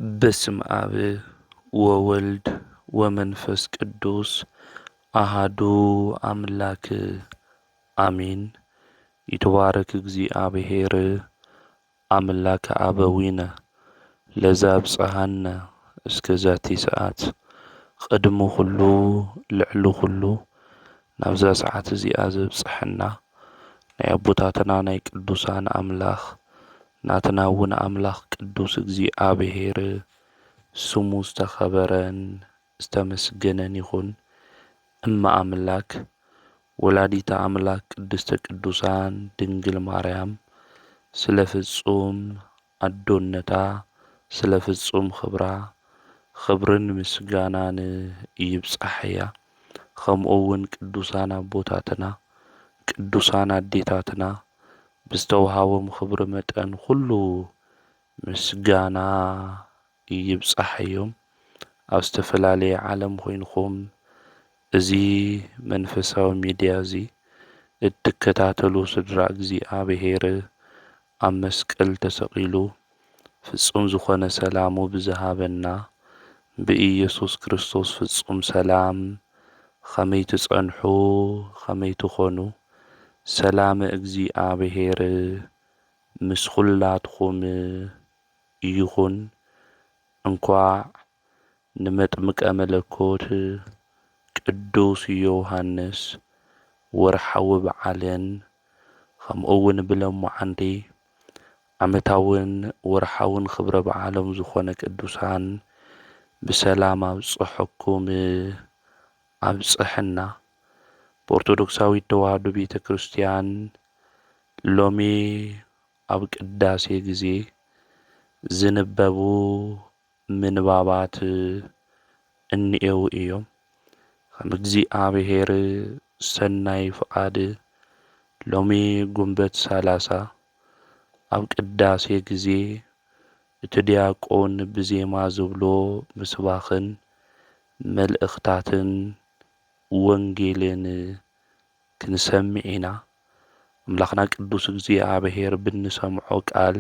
በስመ አብ ወወልድ ወመንፈስ ቅዱስ አሃዱ አምላክ አሜን። ይትባረክ እግዚአብሔር አምላከ አበዊነ ለዘአብጽሐነ እስከ ዛቲ ሰዓት ቅድሙ ኩሉ ልዕሊ ኩሉ ናብዛ ሰዓት እዚኣ ዘብጽሐና ናይ አቦታትና ናይ ቅዱሳን አምላኽ ናትና እውን አምላኽ ቅዱስ እግዚአብሔር ስሙ ዝተኸበረን ዝተመስገነን ይኹን። እማ አምላክ ወላዲተ አምላክ ቅድስተ ቅዱሳን ድንግል ማርያም ስለ ፍጹም አዶነታ ስለ ፍጹም ክብራ ክብርን ምስጋናን ይብጻሕያ። ከምኡ እውን ቅዱሳን አቦታትና ቅዱሳን አዴታትና ብዝተውሃቦም ክብሪ መጠን ኩሉ ምስጋና ይብጻሕዮም። ኣብ ዝተፈላለየ ዓለም ኮይንኩም እዚ መንፈሳዊ ሚድያ እዚ እትከታተሉ ስድራ እግዚአብሔር ኣብ መስቀል ተሰቂሉ ፍጹም ዝኾነ ሰላሙ ብዝሃበና ብኢየሱስ ክርስቶስ ፍጹም ሰላም ከመይ ትጸንሑ ከመይ ትኾኑ ሰላም እግዚአብሔር ምስ ኩላትኩም ይኹን። እንኳዕ ንመጥምቀ መለኮት ቅዱስ ዮሃንስ ወርሓዊ በዓልን ከምኡ እውን ብለሙዓንዲ ዓመታውን ወርሓውን ክብረ በዓሎም ዝኾነ ቅዱሳን ብሰላም ኣብጽሐኩም ኣብጽሕና። በኦርቶዶክሳዊት ተዋህዶ ቤተ ክርስቲያን ሎሚ ኣብ ቅዳሴ ጊዜ ዝንበቡ ምንባባት እኒኤው እዮም። ከም እግዚአብሔር ሰናይ ፍቃድ ሎሚ ጉንበት 30 ኣብ ቅዳሴ ጊዜ እቲ ዲያቆን ብዜማ ዝብሎ ምስባኽን መልእኽታትን ወንጌልን ክንሰምዕ ኢና። አምላኽና ቅዱስ እግዚአብሔር ብንሰምዖ ቃል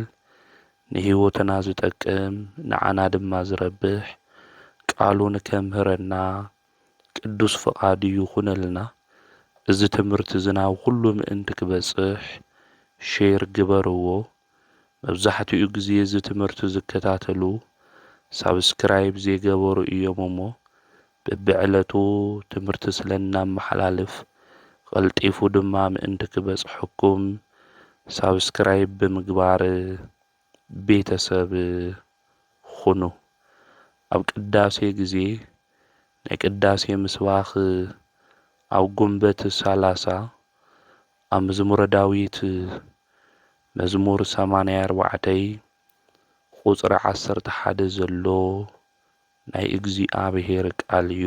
ንህይወትና ዝጠቅም ንዓና ድማ ዝረብሕ ቃሉ ንከምህረና ቅዱስ ፍቃዱ ይኹነልና። እዚ ትምህርቲ እዚ ናብ ኩሉ ምእንቲ ክበጽሕ ሼር ግበርዎ። መብዛሕትኡ ግዜ እዚ ትምህርቲ ዝከታተሉ ሳብስክራይብ ዘይገበሩ እዮም እሞ በብዕለቱ ትምህርቲ ስለናመሓላልፍ ቀልጢፉ ድማ ምእንቲ ክበጽሐኩም ሳብስክራይብ ብምግባር ቤተሰብ ሁኑ። ኣብ ቅዳሴ ጊዜ ናይ ቅዳሴ ምስባኽ ኣብ ጉንበት 30 ኣብ መዝሙረ ዳዊት መዝሙር 84 ቁጽሪ 11 ዘሎ ናይ እግዚአብሔር ቃል እዩ።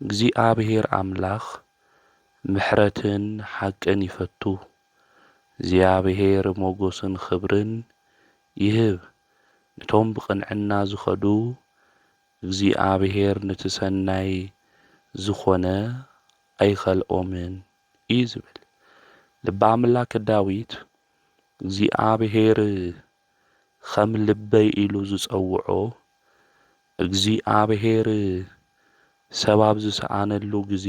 እግዚአብሔር አምላኽ ምሕረትን ሓቅን ይፈቱ። እግዚአብሔር ሞገስን ክብርን ይህብ። ነቶም ብቕንዕና ዝኸዱ እግዚአብሔር ነቲ ሰናይ ዝኾነ ኣይኸልኦምን እዩ ዝብል። ልበ አምላክ ዳዊት እግዚአብሔር ከም ልበይ ኢሉ ዝጸውዖ እግዚአብሔር ሰብ ኣብ ዝሰኣነሉ ጊዜ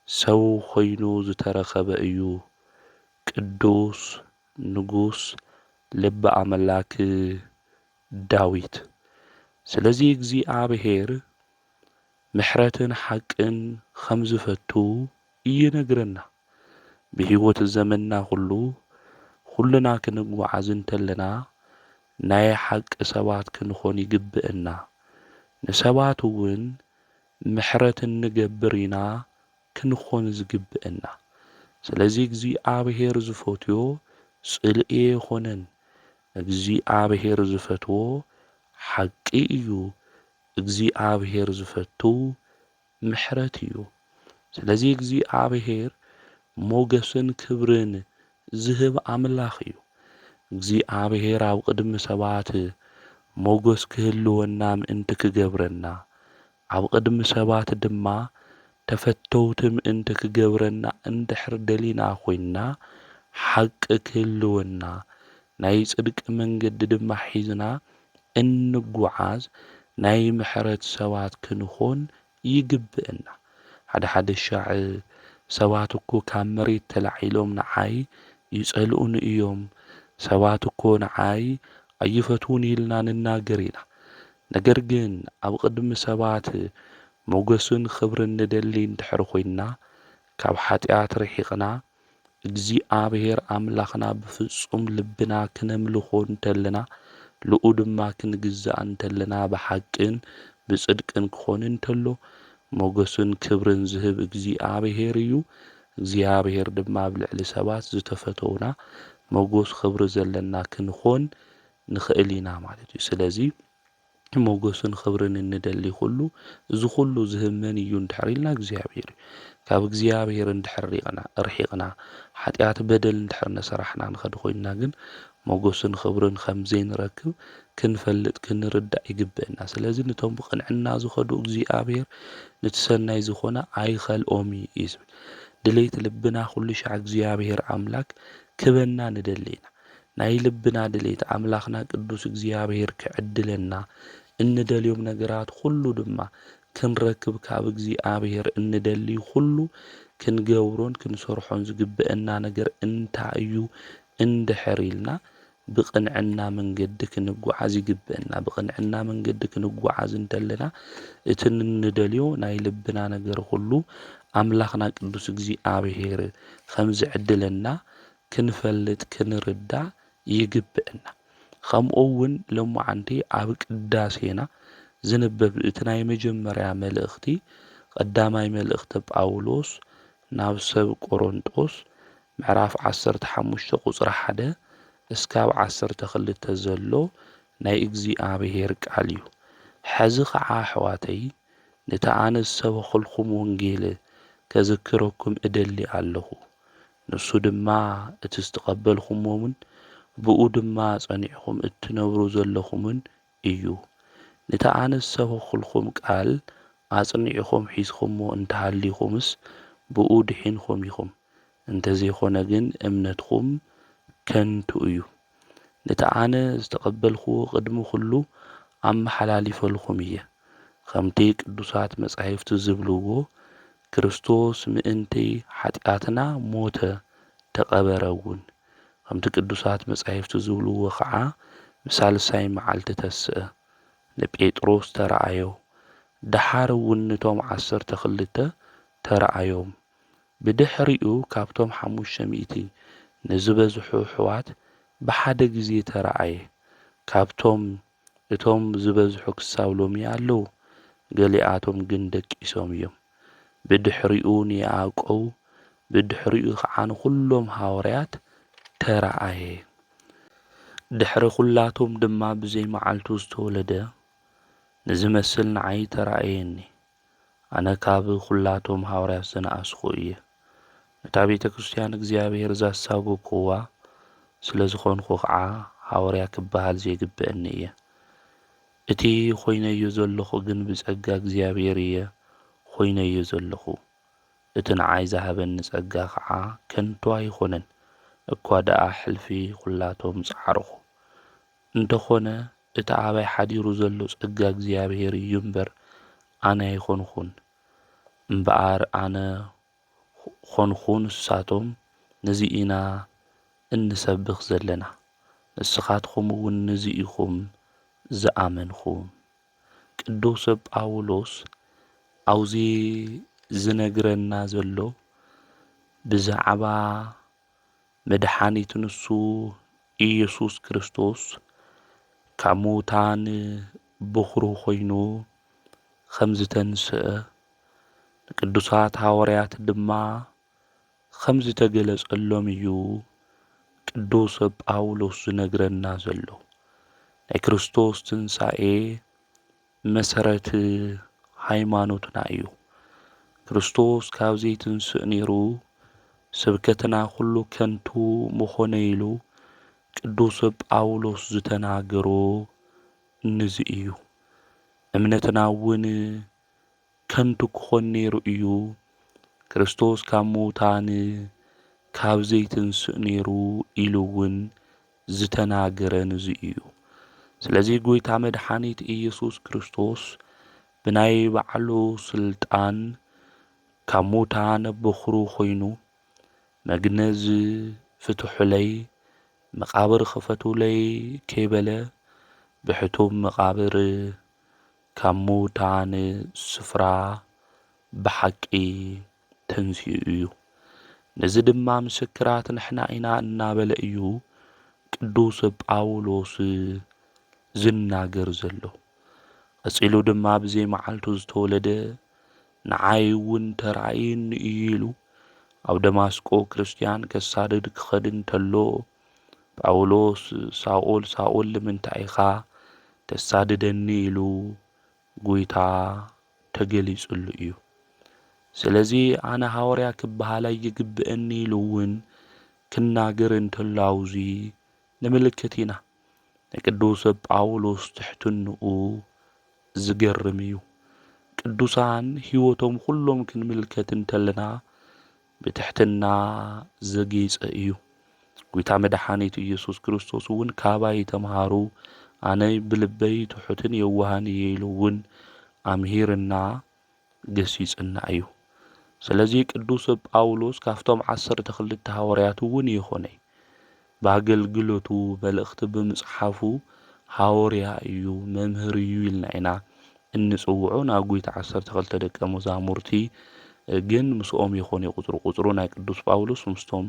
ሰው ኮይኑ ዝተረኸበ እዩ። ቅዱስ ንጉስ ልበ አምላክ ዳዊት። ስለዚ እግዚአብሔር ምሕረትን ሓቅን ከም ዝፈቱ ይነግረና። ብህይወት ዘመንና ሁሉ ኩልና ክንጓዓዝ እንተለና ናይ ሓቂ ሰባት ክንኾን ይግብአና። ንሰባት እውን ምሕረት እንገብር ኢና ክንኾን ዝግብአና። ስለዚ እግዚአብሔር ዝፈትዮ ጽልኤ ይኾነን። እግዚአብሔር ዝፈትዎ ሓቂ እዩ። እግዚአብሔር ዝፈቱ ምሕረት እዩ። ስለዚ እግዚአብሔር ሞገስን ክብርን ዝህብ አምላኽ እዩ። እግዚአብሔር ኣብ ቅድሚ ሰባት ሞገስ ክህልወና ምእንቲ ክገብረና ኣብ ቅድሚ ሰባት ድማ ተፈተውቲ ምእንቲ ክገብረና እንድሕር ደሊና ኮይንና ሓቂ ክህልወና ናይ ጽድቂ መንገዲ ድማ ሒዝና እንጓዓዝ ናይ ምሕረት ሰባት ክንኾን ይግብአና። ሓደ ሻዕ ሰባት እኮ ካብ መሬት ተላዒሎም ንዓይ ይጸልኡኒ እዮም፣ ሰባት እኮ ንዓይ ኣይፈትዉን ኢልና ንናገር ኢና። ነገር ግን ኣብ ቅድሚ ሰባት ሞገስን ክብርን ንደሊ እንድሕር ኾይንና ካብ ኃጢአት ርሒቕና እግዚአብሔር ኣምላኽና ብፍጹም ልብና ክነምልኾ እንተለና ልኡ ድማ ክንግዛእ እንተለና ብሓቅን ብጽድቅን ክኾን እንተሎ ሞገስን ክብርን ዝህብ እግዚአብሔር እዩ። እግዚአብሔር ድማ ኣብ ልዕሊ ሰባት ዝተፈተውና ሞገስ ክብሪ ዘለና ክንኾን ንኽእል ኢና ማለት እዩ። ስለዚ ሞገስን ክብርን እንደሊ ኩሉ እዚ ኩሉ ዝህብ መን እዩ እንድሕር ኢልና እግዚአብሔር እዩ። ካብ እግዚአብሔር እንድሕር ርሒቕና ኃጢአት በደል እንድሕር ነሰራሕና ንኸድ ኾይንና ግን ሞገስን ክብርን ከም ዘይንረክብ ክንፈልጥ ክንርዳእ ይግብአና። ስለዚ ነቶም ብቕንዕና ዝኸዱ እግዚአብሔር ነቲ ሰናይ ዝኾነ ኣይኸልኦም እዩ ዝብል። ድሌት ልብና ኩሉ ሻዕ እግዚአብሔር ኣምላክ ክበና ንደሊ ኢና። ናይ ልብና ድሌት ኣምላኽና ቅዱስ እግዚአብሔር ክዕድለና እንደልዮም ነገራት ሁሉ ድማ ክንረክብ ካብ እግዚአብሔር እንደሊ ሁሉ ክንገብሮን ክንሰርሖን ዝግብአና ነገር እንታይ እዩ እንድሕር ኢልና ብቕንዕና መንገዲ ክንጓዓዝ ይግብአና። ብቕንዕና መንገዲ ክንጓዓዝ እንተለና እቲ እንደልዮ ናይ ልብና ነገር ሁሉ ኣምላኽና ቅዱስ እግዚአብሔር ከም ዝዕድለና ክንፈልጥ ክንርዳእ ይግብአና። ከምኡውን ሎማዓንቲ ኣብ ቅዳሴና ዝንበብ እቲ ናይ መጀመርያ መልእኽቲ ቀዳማይ መልእኽቲ ጳውሎስ ናብ ሰብ ቆሮንጦስ ምዕራፍ 15 ቁጽሪ 1 እስካብ 12 ዘሎ ናይ እግዚአብሔር ቃል እዩ። ሕዚ ኸዓ ኣሕዋተይ ነቲ ኣነ ዝሰበኽልኩም ወንጌል ከዝክረኩም እደሊ ኣለኹ። ንሱ ድማ እቲ ዝተቐበልኹሞምን ብኡ ድማ ጸኒዕኹም እትነብሩ ዘለኹምን እዩ። ነቲ ኣነ ዝሰበኽልኩም ቃል ኣጽኒዕኹም ሒዝኹሞ እንተሃሊኹምስ ብኡ ድሒንኩም ኢኹም፣ እንተዘይኾነ ግን እምነትኩም ከንቱ እዩ። ነቲ ኣነ ዝተቐበልኽዎ ቅድሚ ኩሉ ኣመሓላሊፈልኩም እየ። ከምቲ ቅዱሳት መጻሕፍቲ ዝብልዎ ክርስቶስ ምእንቲ ኃጢአትና ሞተ ተቐበረውን። ከምቲ ቅዱሳት መጻሕፍቲ ዝብልዎ ከዓ ብሳልሳይ መዓልቲ ተስአ ንጴጥሮስ ተረአዮ፣ ደሓር እውን ነቶም 12 ተረአዮም። ብድሕሪኡ ካብቶም 500 ንዝበዝሑ ኣሕዋት ብሓደ ጊዜ ተረአየ። ካብቶም እቶም ዝበዝሑ ክሳብ ሎሚ ኣለዉ፣ ገሊኣቶም ግን ደቂሶም እዮም። ብድሕሪኡ ንያዕቆብ፣ ብድሕሪኡ ከዓ ንኩሎም ሐዋርያት ተረአየ። ድሕሪ ኩላቶም ድማ ብዘይ መዓልቱ ዝተወለደ ንዝመስል ንዓይ ተረአየኒ። ኣነ ካብ ኩላቶም ሐዋርያት ዝነኣስኹ እየ። ነታ ቤተ ክርስቲያን እግዚአብሔር ዘሳጎክዋ ስለ ዝኾንኩ ከዓ ሐዋርያ ክበሃል ዘይግብአኒ እየ። እቲ ኾይነዮ ዘለኹ ግን ብጸጋ እግዚአብሔር እየ ኾይነዮ ዘለኹ። እቲ ንዓይ ዝሃበኒ ጸጋ ከዓ ከንቱ ኣይኮነን፣ እኳ ደኣ ሕልፊ ኩላቶም ጻዕርኹ። እንተኾነ እቲ ኣባይ ሓዲሩ ዘሎ ጸጋ እግዚአብሔር እዩ እምበር ኣነ ኣይኮንኹን። እምበኣር ኣነ ኾንኹ ንሳቶም ነዚ ኢና እንሰብኽ ዘለና። ንስኻትኩም እውን ነዚ ኢኹም ዝኣመንኹም። ቅዱስ ጳውሎስ ኣውዚ ዝነግረና ዘሎ ብዛዕባ መድኃኒት ንሱ ኢየሱስ ክርስቶስ ካብ ሙታን ብኹሩ ኾይኑ ከም ዝተንስአ ቅዱሳት ሐዋርያት ድማ ከም ዝተገለጸሎም እዩ ቅዱስ ጳውሎስ ዝነግረና ዘሎ። ናይ ክርስቶስ ትንሣኤ መሰረት ሃይማኖትና እዩ። ክርስቶስ ካብ ዘይትንስእ ነይሩ ስብከትና ኩሉ ከንቱ ምኾነ ኢሉ ቅዱስ ጳውሎስ ዝተናገሮ ንዚ እዩ። እምነትና እውን ከንቱ ክኾን ነይሩ እዩ ክርስቶስ ካብ ሙታን ካብ ዘይትንስእ ነይሩ ኢሉ እውን ዝተናገረ ንዚ እዩ። ስለዚ ጎይታ መድኃኒት ኢየሱስ ክርስቶስ ብናይ ባዕሉ ስልጣን ካብ ሙታን በኹሩ ኾይኑ መግነዝ ፍትሑለይ መቃብር ክፈቱለይ ከይበለ ብሕቱም መቃብር ካብ ሙታን ስፍራ ብሓቂ ተንሲኡ እዩ። ነዚ ድማ ምስክራት ንሕና ኢና እናበለ እዩ ቅዱስ ጳውሎስ ዝናገር ዘሎ። ቀጺሉ ድማ ብዘይ መዓልቱ ዝተወለደ ንዓይ እውን ተራእይኒ እዩ ኢሉ ኣብ ደማስቆ ክርስቲያን ከሳድድ ክኸድ እንተሎ ጳውሎስ ሳኦል ሳኦል ንምንታይ ኢኻ ተሳድደኒ ኢሉ ጎይታ ተገሊጹሉ እዩ። ስለዚ ኣነ ሃዋርያ ክበሃል ይግብአኒ ኢሉ እውን ክናገር እንተሎ ኣውዙይ ንምልክት ኢና። ንቅዱስ ጳውሎስ ትሕትንኡ ዝገርም እዩ። ቅዱሳን ሕይወቶም ኩሎም ክንምልከት እንተለና ብትሕትና ዘጌጸ እዩ። ጎይታ መድኃኒት ኢየሱስ ክርስቶስ እውን ካባይ ተምሃሩ ኣነ ብልበይ ትሑትን የዋሃን እየ ኢሉ እውን ኣምሂርና ገሲጽና እዩ። ስለዚ ቅዱስ ጳውሎስ ካፍቶም 12 ሃዋርያት እውን ይኾነ በአገልግሎቱ መልእኽቲ ብምጽሓፉ ሃዋርያ እዩ መምህር እዩ ኢልና ኢና እንጽውዖ። ናብ ጎይታ 12 ደቀ መዛሙርቲ ግን ምስኦም ይኾነ ቁጥሩ ናይ ቅዱስ ጳውሎስ ምስቶም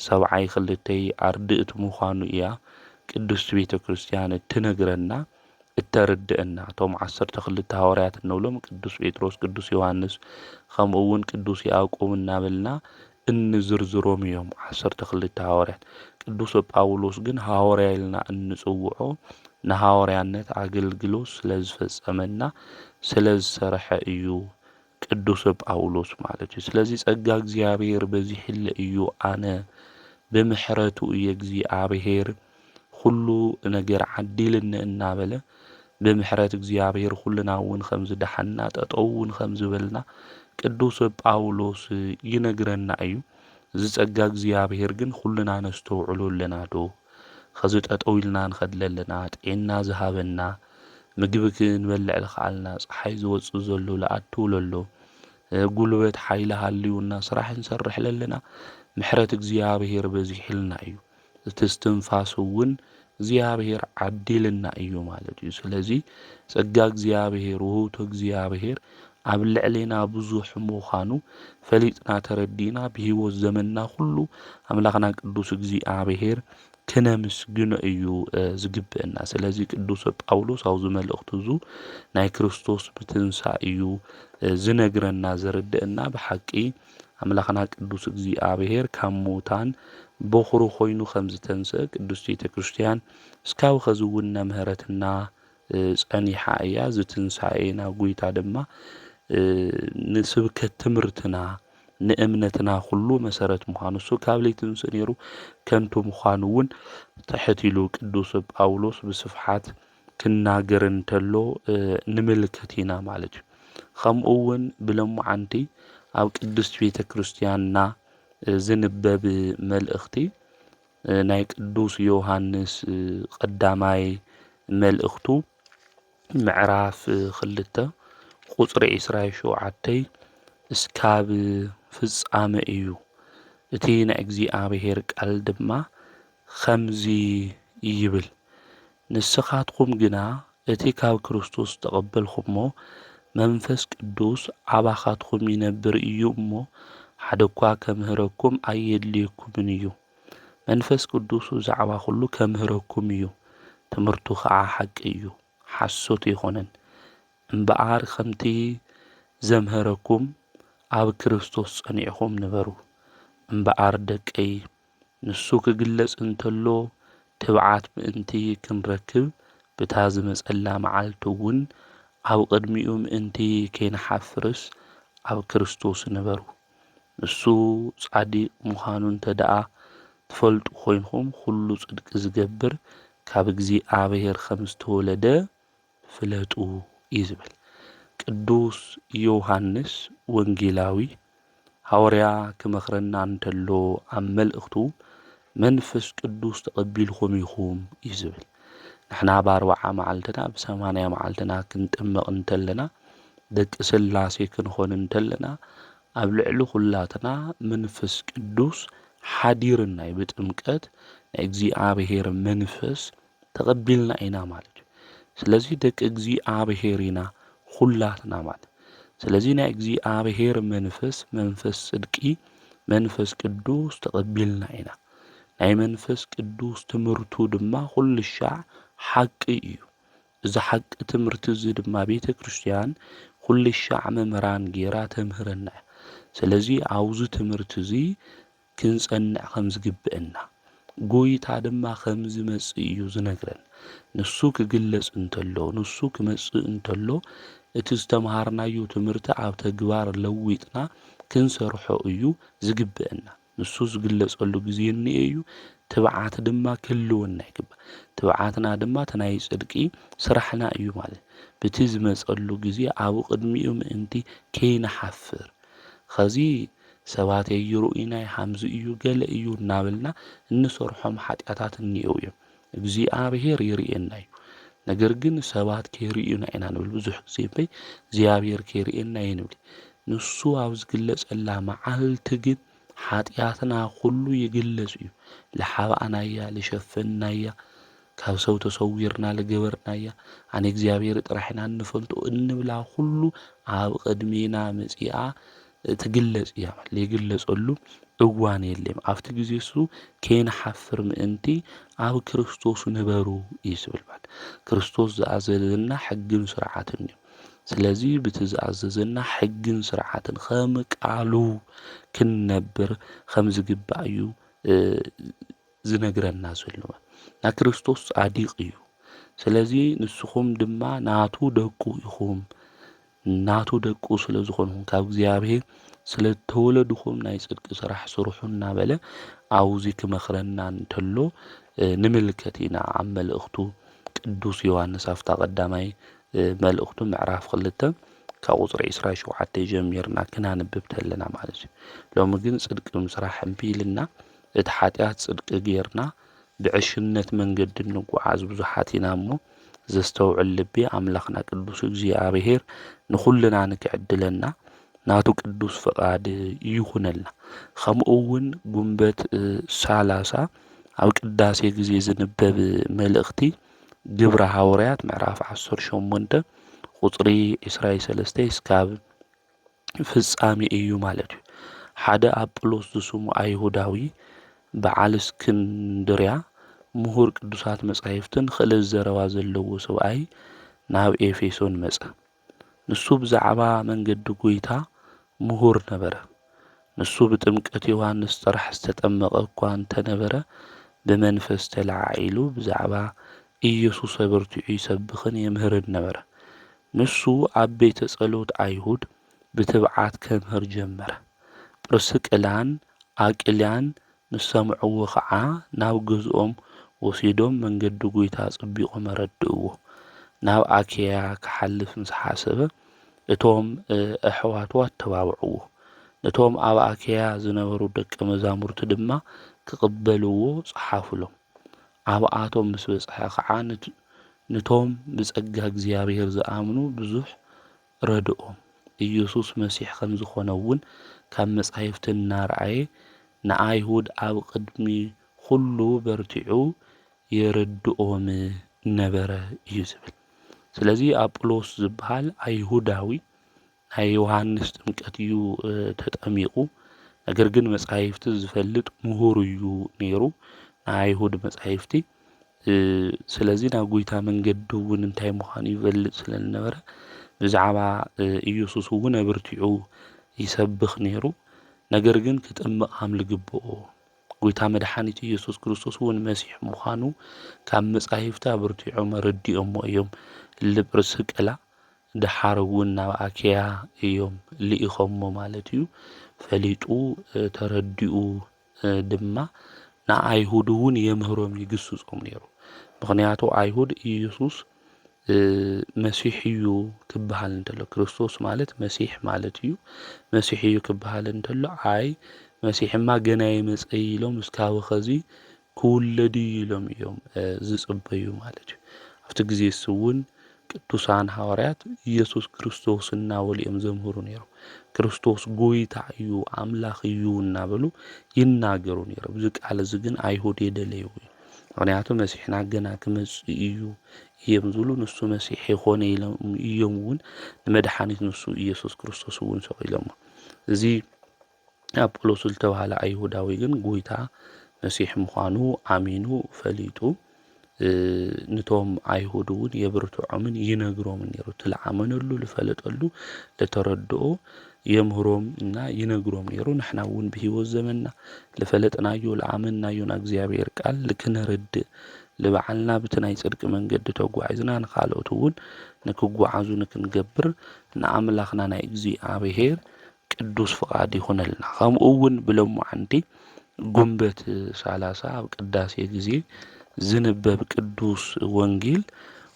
72 ኣርድእቲ ምዃኑ እያ ቅድስቲ ቤተ ክርስቲያን እትነግረና እተርድአና። እቶም 12 ሃዋርያት እንብሎም ቅዱስ ጴጥሮስ፣ ቅዱስ ዮሐንስ ከምኡ እውን ቅዱስ ያዕቆብ እናበልና እንዝርዝሮም እዮም 12 ሃዋርያት። ቅዱስ ጳውሎስ ግን ሃዋርያ ኢልና እንጽውዖ ንሃዋርያነት አገልግሎት ስለዝፈጸመና ስለዝሰርሐ እዩ ቅዱስ ጳውሎስ ማለት እዩ። ስለዚ ጸጋ እግዚአብሔር በዚሕለ እዩ ኣነ ብምሕረቱ የእግዚአብሔር ሁሉ ነገር ዓዲልኒ እናበለ ብምሕረት እግዚአብሔር ሁልና እውን ከም ዝደሓና ጠጠው እውን ከም ዝበልና ቅዱስ ጳውሎስ ይነግረና እዩ። እዚ ጸጋ እግዚአብሔር ግን ሁልና ነስተውዕሎለና ዶ? ከዚ ጠጠው ኢልና ንኸድለለና ጤና ዝሃበና ምግቢ ክንበልዕ ዝኸኣልና ፀሓይ ዝወፅእ ዘሎ ለኣትው ለሎ ጉልበት ሓይሊ ሃልዩና ስራሕ እንሰርሕ ለለና ምሕረት እግዚአብሔር በዚሕልና እዩ። እቲ እስትንፋስ እውን እግዚአብሔር ዓዲልና እዩ ማለት እዩ። ስለዚ ጸጋ እግዚአብሔር ውህብቶ እግዚአብሔር ኣብ ልዕሌና ብዙሕ ምዃኑ ፈሊጥና ተረዲና ብሂወት ዘመንና ሁሉ ኣምላኽና ቅዱስ እግዚአብሔር ክነምስግኖ እዩ ዝግብአና። ስለዚ ቅዱስ ጳውሎስ ኣብዚ መልእኽቱ እዙ ናይ ክርስቶስ ምትንሳእ እዩ ዝነግረና ዘርድአና። ብሓቂ ኣምላኽና ቅዱስ እግዚአብሔር ካብ ሙታን በኹሩ ኾይኑ ከም ዝተንስአ ቅዱስ ቤተ ክርስቲያን እስካብ ኸዚ እውን ምህረትና ጸኒሓ እያ። ዝትንሳኤና ጎይታ ድማ ንስብከት ትምህርትና ንእምነትና ሁሉ መሰረት ምዃኑ እሱ ካብ ለይትንስእ ነይሩ ከንቱ ምዃኑ እውን ተሕቲሉ ቅዱስ ጳውሎስ ብስፍሓት ክናገር እንተሎ ንምልከት ኢና ማለት እዩ። ከምኡ እውን ብሎሙዓንቲ ኣብ ቅድስት ቤተ ክርስቲያንና ዝንበብ መልእኽቲ ናይ ቅዱስ ዮሐንስ ቀዳማይ መልእኽቱ ምዕራፍ 2 ቁጽሪ 27 እስካብ ፍጻመ እዩ። እቲ ናይ እግዚአብሔር ቃል ድማ ከምዚ ይብል፣ ንስኻትኩም ግና እቲ ካብ ክርስቶስ ተቐበልኹሞ መንፈስ ቅዱስ ኣባኻትኩም ይነብር እዩ እሞ ሓደ እኳ ከምህረኩም ኣየድልየኩምን እዩ። መንፈስ ቅዱስ ዛዕባ ኩሉ ከምህረኩም እዩ። ትምህርቱ ከዓ ሓቂ እዩ፣ ሓሶት ይኾነን። እምበኣር ከምቲ ዘምህረኩም ኣብ ክርስቶስ ጸኒዕኹም ንበሩ። እምበኣር ደቀይ ንሱ ክግለጽ እንተሎ ትብዓት ምእንቲ ክንረክብ ብታ ዝመጸላ መዓልቲ እውን ኣብ ቅድሚኡ ምእንቲ ከይንሓፍርስ ኣብ ክርስቶስ ንበሩ። ንሱ ጻዲቕ ምዃኑ እንተደኣ ትፈልጡ ኾይንኩም ኩሉ ጽድቂ ዝገብር ካብ እግዚአብሔር ከም ዝተወለደ ፍለጡ እዩ ዝብል ቅዱስ ዮሐንስ ወንጌላዊ ሃዋርያ ክመኽረና እንተሎ ኣብ መልእኽቱ መንፈስ ቅዱስ ተቐቢልኩም ኢኹም እዩ ዝብል። ንሕና ብ40 መዓልትና ብ80 መዓልትና ክንጥመቕ እንተለና ደቂ ስላሴ ክንኾን እንተለና ኣብ ልዕሊ ኩላትና መንፈስ ቅዱስ ሓዲርና ብጥምቀት ናይ እግዚኣብሔር መንፈስ ተቐቢልና ኢና ማለት እዩ። ስለዚ ደቂ እግዚኣብሔር ኢና ኩላትና ማለት። ስለዚ ናይ እግዚኣብሔር መንፈስ መንፈስ ጽድቂ መንፈስ ቅዱስ ተቐቢልና ኢና። ናይ መንፈስ ቅዱስ ትምህርቱ ድማ ኩሉ ሻዕ ሓቂ እዩ። እዚ ሓቂ ትምህርቲ እዚ ድማ ቤተ ክርስቲያን ኩሉ ሻዕ መምህራን ጌራ ተምህረና። ስለዚ ኣብዚ ትምህርቲ እዚ ክንጸንዕ ከም ዝግብአና ጎይታ ድማ ከም ዝመጽእ እዩ ዝነግረን። ንሱ ክግለጽ እንተሎ ንሱ ክመጽእ እንተሎ እቲ ዝተምሃርናዮ ትምህርቲ ኣብ ተግባር ለዊጥና ክንሰርሖ እዩ ዝግብአና። ንሱ ዝግለጸሉ ግዜ እንኤ እዩ። ትብዓት ድማ ክህልወና ይግባእ። ትብዓትና ድማ ተናይ ጽድቂ ስራሕና እዩ ማለት በቲ ዝመጸሉ ግዜ ኣብ ቅድሚኡ ምእንቲ ከይንሓፍር ኸዚ ሰባት ይሩኡናይ ሓምዚ እዩ ገለ እዩ እናበልና እንሰርሖም ኃጢአታት እንኤው እዮም። እግዚአብሔር ይርኤና እዩ። ነገር ግን ሰባት ከይርኡና ኢና ንብል ብዙሕ ግዜ እምበይ እግዚአብሔር ከይርኤና ይንብል። ንሱ ኣብ ዝግለጸላ መዓልቲ ግን ኃጢአትና ኩሉ ይግለጽ እዩ። ለሓባእናያ ለሸፈናያ ካብ ሰው ተሰዊርና ለገበርናያ ኣነ እግዚአብሔር ጥራሕና እንፈልጦ እንብላ ሁሉ ኣብ ቅድሚና መጺኣ ትግለጽ እያ። ለይግለጸሉ እዋን የለም። ኣብቲ ግዜ እሱ ከይንሓፍር ምእንቲ ኣብ ክርስቶስ ነበሩ እዩ ዝብል ማለት ክርስቶስ ዝኣዘዘና ሕግን ስርዓትን እዩ። ስለዚ በቲ ዝኣዘዘና ሕግን ስርዓትን ከም ቃሉ ክንነብር ከም ዝግባእ እዩ ዝነግረና ዘሎ። ና ክርስቶስ ጻዲቕ እዩ። ስለዚ ንስኹም ድማ ናቱ ደቁ ኢኹም። ናቱ ደቁ ስለ ዝኾንኩም ካብ እግዚአብሔር ስለ ተወለድኩም ናይ ጽድቂ ስራሕ ስርሑ እናበለ ኣብዚ ክመኽረና እንተሎ ንምልከት ኢና ኣብ መልእኽቱ ቅዱስ ዮሐንስ ኣፍታ ቀዳማይ መልእኽቱ ምዕራፍ 2 ካብ ቁጽሪ 27 ጀሚርና ክናንብብ ተለና ማለት እዩ። ሎሚ ግን ጽድቂ ምስራሕ እምቢ ኢልና እቲ ኃጢአት ጽድቂ ጌርና ብዕሽነት መንገዲ እንጓዓዝ ብዙሓት ኢና እሞ ዘስተውዕል ልቢ ኣምላኽና ቅዱስ እግዚአብሔር ንኹልና ንክዕድለና ናቱ ቅዱስ ፈቃድ ይኹነልና። ከምኡ እውን ጉንበት 30 ኣብ ቅዳሴ ጊዜ ዝንበብ መልእኽቲ ግብረ ሐዋርያት ምዕራፍ 18 ቁጽሪ 23 እስካብ ፍጻሜ እዩ ማለት እዩ። ሓደ ኣጵሎስ ዝስሙ ኣይሁዳዊ በዓል እስክንድርያ ምሁር ቅዱሳት መጻሕፍትን ክእለት ዘረባ ዘለዎ ሰብኣይ ናብ ኤፌሶን መጸ። ንሱ ብዛዕባ መንገዲ ጎይታ ምሁር ነበረ። ንሱ ብጥምቀት ዮሐንስ ጥራሕ ዝተጠመቐ እኳ እንተነበረ ብመንፈስ ተላዒሉ ብዛዕባ ኢየሱስ አበርቲዑ ይሰብኽን የምህርን ነበረ። ንሱ ኣብ ቤተ ጸሎት ኣይሁድ ብትብዓት ከምህር ጀመረ። ጵርስቅላን ኣቂልያን ንሰምዕዎ ኸዓ ናብ ገዝኦም ወሲዶም መንገዲ ጎይታ ጽቢቖም ረድእዎ። ናብ ኣኬያ ክሓልፍ ምስ ሓሰበ እቶም ኣሕዋትዋ ተባብዕዎ። ነቶም ኣብ ኣኬያ ዝነበሩ ደቀ መዛሙርቲ ድማ ክቕበልዎ ጸሓፍሎም። ኣብኣቶም ምስ በጽሐ ኸዓ ነቶም ብጸጋ እግዚአብሔር ዝኣምኑ ብዙሕ ረድኦም። ኢየሱስ መሲሕ ከም ዝኾነ እውን ካብ መጻሕፍቲ እናረኣየ ንኣይሁድ ኣብ ቅድሚ ኩሉ በርቲዑ የረድኦም ነበረ እዩ ዝብል። ስለዚ ኣጵሎስ ዝበሃል ኣይሁዳዊ ናይ ዮሐንስ ጥምቀት እዩ ተጠሚቑ። ነገር ግን መጻሕፍቲ ዝፈልጥ ምሁር እዩ ነይሩ ናይ ኣይሁድ መጻሕፍቲ። ስለዚ ናብ ጎይታ መንገዲ እውን እንታይ ምዃኑ ይፈልጥ ስለ ዝነበረ ብዛዕባ ኢየሱስ እውን ኣበርቲዑ ይሰብኽ ነይሩ። ነገር ግን ክጥምቕ ከም ዝግብኦ ጎይታ መድሓኒት ኢየሱስ ክርስቶስ እውን መሲሕ ምዃኑ ካብ መጻሕፍቲ ኣበርቲዖም ረዲኦሞ እዮም። ልጵርስቅላ ድሓር እውን ናብ ኣኬያ እዮም ልኢኾሞ ማለት እዩ። ፈሊጡ ተረዲኡ ድማ ንኣይሁድ እውን የምህሮም ይግስጾም ነይሩ። ምክንያቱ ኣይሁድ ኢየሱስ መሲሕ እዩ ክበሃል እንተሎ ክርስቶስ ማለት መሲሕ ማለት እዩ። መሲሕ እዩ ክበሃል እንተሎ ኣይ መሲሕማ ገና ይመጽእ ኢሎም እስካብ ኸዚ ክውለዱ ኢሎም እዮም ዝጽበዩ ማለት እዩ። ኣብቲ ግዜ እውን ቅዱሳን ሐዋርያት ኢየሱስ ክርስቶስ እናበሉ እዮም ዘምህሩ ነይሮም። ክርስቶስ ጎይታ እዩ ኣምላኽ እዩ እናበሉ ይናገሩ ነይሮም። እዚ ቃል እዚ ግን ኣይሁድ የደለይዎ እዩ። ምክንያቱ መሲሕና ገና ክመጽእ እዩ እዮም ዝብሉ ንሱ መሲሕ ይኾነ እዮም እውን ንመድሓኒት ንሱ ኢየሱስ ክርስቶስ እውን ሰቂሎሞ። እዚ ኣጶሎስ ዝተባህለ ኣይሁዳዊ ግን ጎይታ መሲሕ ምዃኑ ኣሚኑ ፈሊጡ ነቶም ኣይሁድ እውን የብርትዖምን ይነግሮምን ነይሩ። ትለዓመነሉ ዝፈለጠሉ ለተረድኦ የምህሮም እና ይነግሮም ነይሩ። ንሕና እውን ብሂወት ዘመንና ለፈለጥናዮ ለኣመንናዮ ና እግዚአብሔር ቃል ልክነርድእ ልበዓልና ብቲ ናይ ጽድቂ መንገዲ ተጓዒዝና ንኻልኦት እውን ንክጓዓዙ ንክንገብር ንኣምላኽና ናይ እግዚአብሔር ቅዱስ ፍቃድ ይኹነልና። ከምኡ እውን ብሎሙዓንቲ ጉንበት 30 ኣብ ቅዳሴ ጊዜ ዝንበብ ቅዱስ ወንጌል